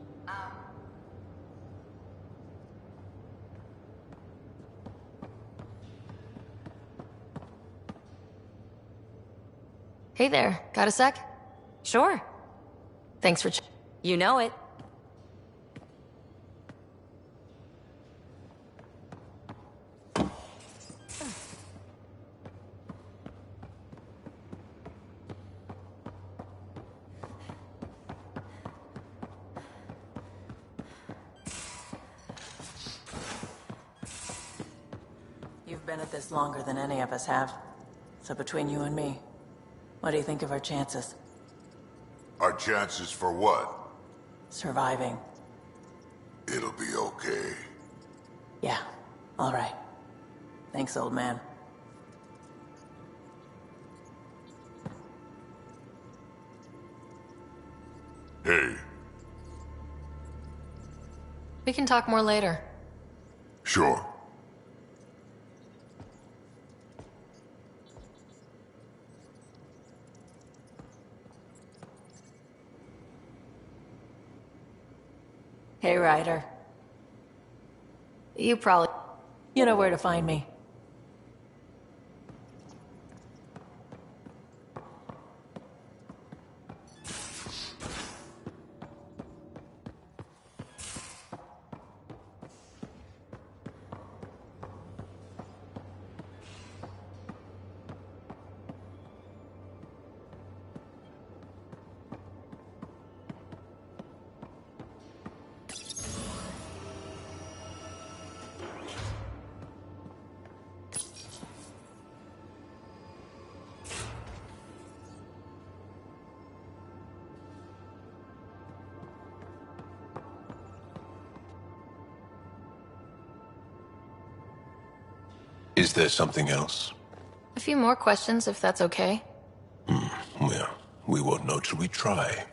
Hey there, got a sec? Sure. Thanks for You know it. You've been at this longer than any of us have. So between you and me, what do you think of our chances? Our chances for what? Surviving. It'll be okay. Yeah, all right. Thanks, old man. Hey, We can talk more later. sure. Hey, Ryder. You probably... You know where to find me. Is there something else? A few more questions, if that's okay. Well, we won't know till we try.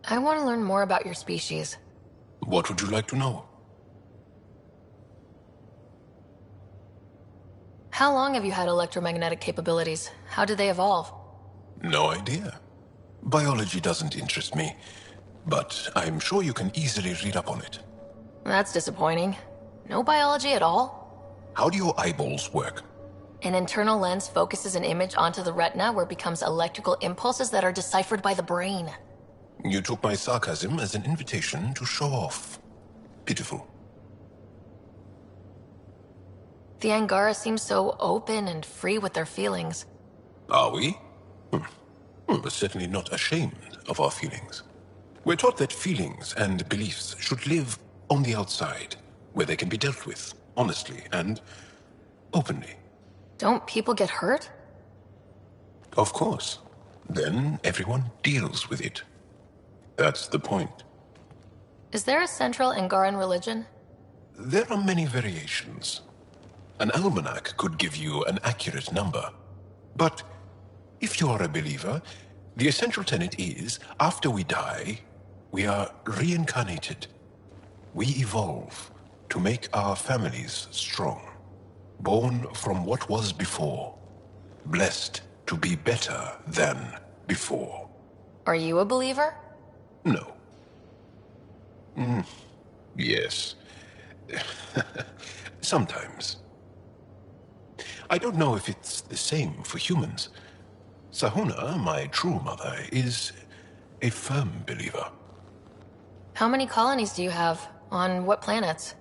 I want to learn more about your species. What would you like to know? How long have you had electromagnetic capabilities? How did they evolve? No idea. Biology doesn't interest me, but I'm sure you can easily read up on it. That's disappointing. No biology at all? How do your eyeballs work? An internal lens focuses an image onto the retina where it becomes electrical impulses that are deciphered by the brain. You took my sarcasm as an invitation to show off. Pitiful. The Angara seem so open and free with their feelings. Are we? We're certainly not ashamed of our feelings. We're taught that feelings and beliefs should live on the outside, where they can be dealt with, honestly and openly. Don't people get hurt? Of course. Then everyone deals with it. That's the point. Is there a central Angaran religion? There are many variations. An almanac could give you an accurate number. But if you are a believer, the essential tenet is, after we die, we are reincarnated. We evolve to make our families strong. Born from what was before. Blessed to be better than before. Are you a believer? No. Yes. Sometimes. I don't know if it's the same for humans. Sahuna, my true mother, is a firm believer. How many colonies do you have? On what planets?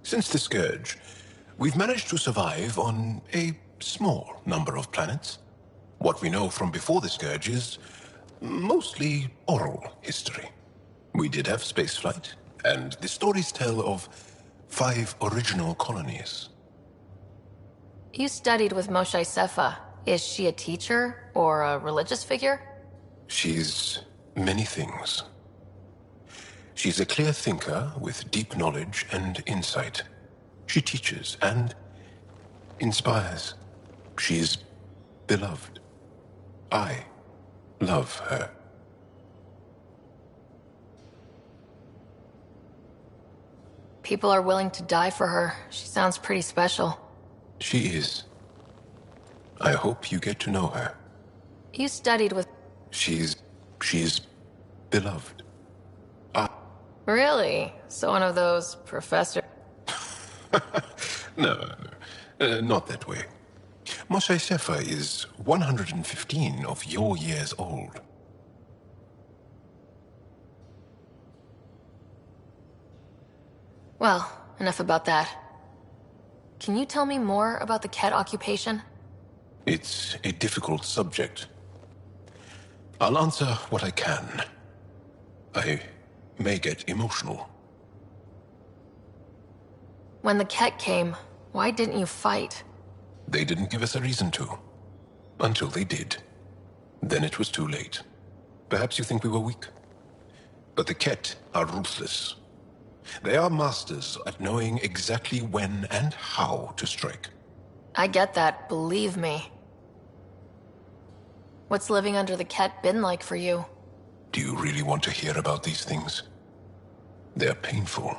Since the Scourge, we've managed to survive on a small number of planets. What we know from before the Scourge is mostly oral history. We did have spaceflight, and the stories tell of 5 original colonies. You studied with Moshe Sefa. Is she a teacher or a religious figure? She's many things. She's a clear thinker with deep knowledge and insight. She teaches and inspires. She's beloved. I love her. People are willing to die for her. She sounds pretty special. She is. I hope you get to know her. You studied with... She's beloved. Really? So one of those professor... No, not that way. Moshe Sefa is 115 of your years old. Well, enough about that. Can you tell me more about the Ket occupation? It's a difficult subject. I'll answer what I can. I may get emotional. When the Ket came, why didn't you fight? They didn't give us a reason to. Until they did. Then it was too late. Perhaps you think we were weak. But the Ket are ruthless. They are masters at knowing exactly when and how to strike. I get that, believe me. What's living under the Ket been like for you? Do you really want to hear about these things? They're painful.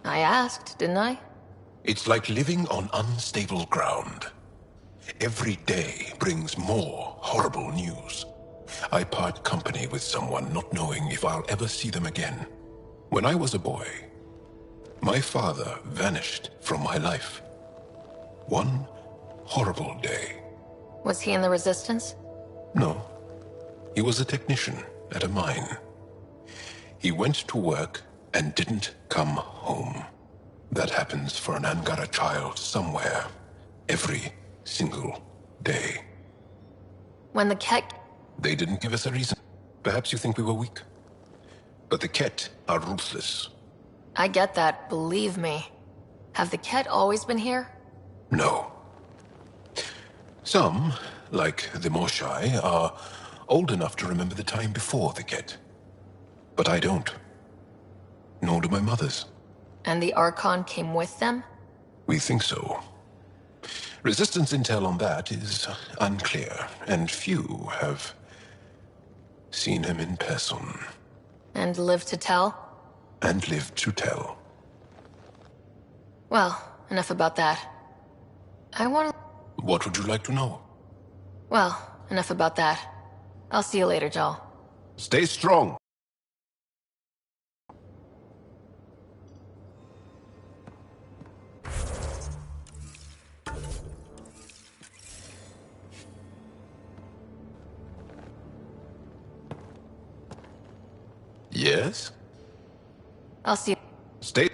I asked, didn't I? It's like living on unstable ground. Every day brings more horrible news. I part company with someone not knowing if I'll ever see them again. When I was a boy, my father vanished from my life. One horrible day. Was he in the Resistance? No. He was a technician at a mine. He went to work and didn't come home. That happens for an Angara child somewhere, every single day. When the Ket... They didn't give us a reason. Perhaps you think we were weak. But the Ket are ruthless. I get that, believe me. Have the Ket always been here? No. Some, like the Moshai, are old enough to remember the time before the Ket. But I don't. Nor do my mothers. And the Archon came with them? We think so. Resistance intel on that is unclear, and few have seen him in person. And lived to tell? And lived to tell. Well, enough about that. I want to... What would you like to know? Well, enough about that. I'll see you later, Jal. Stay strong. Yes? I'll see you. Stay...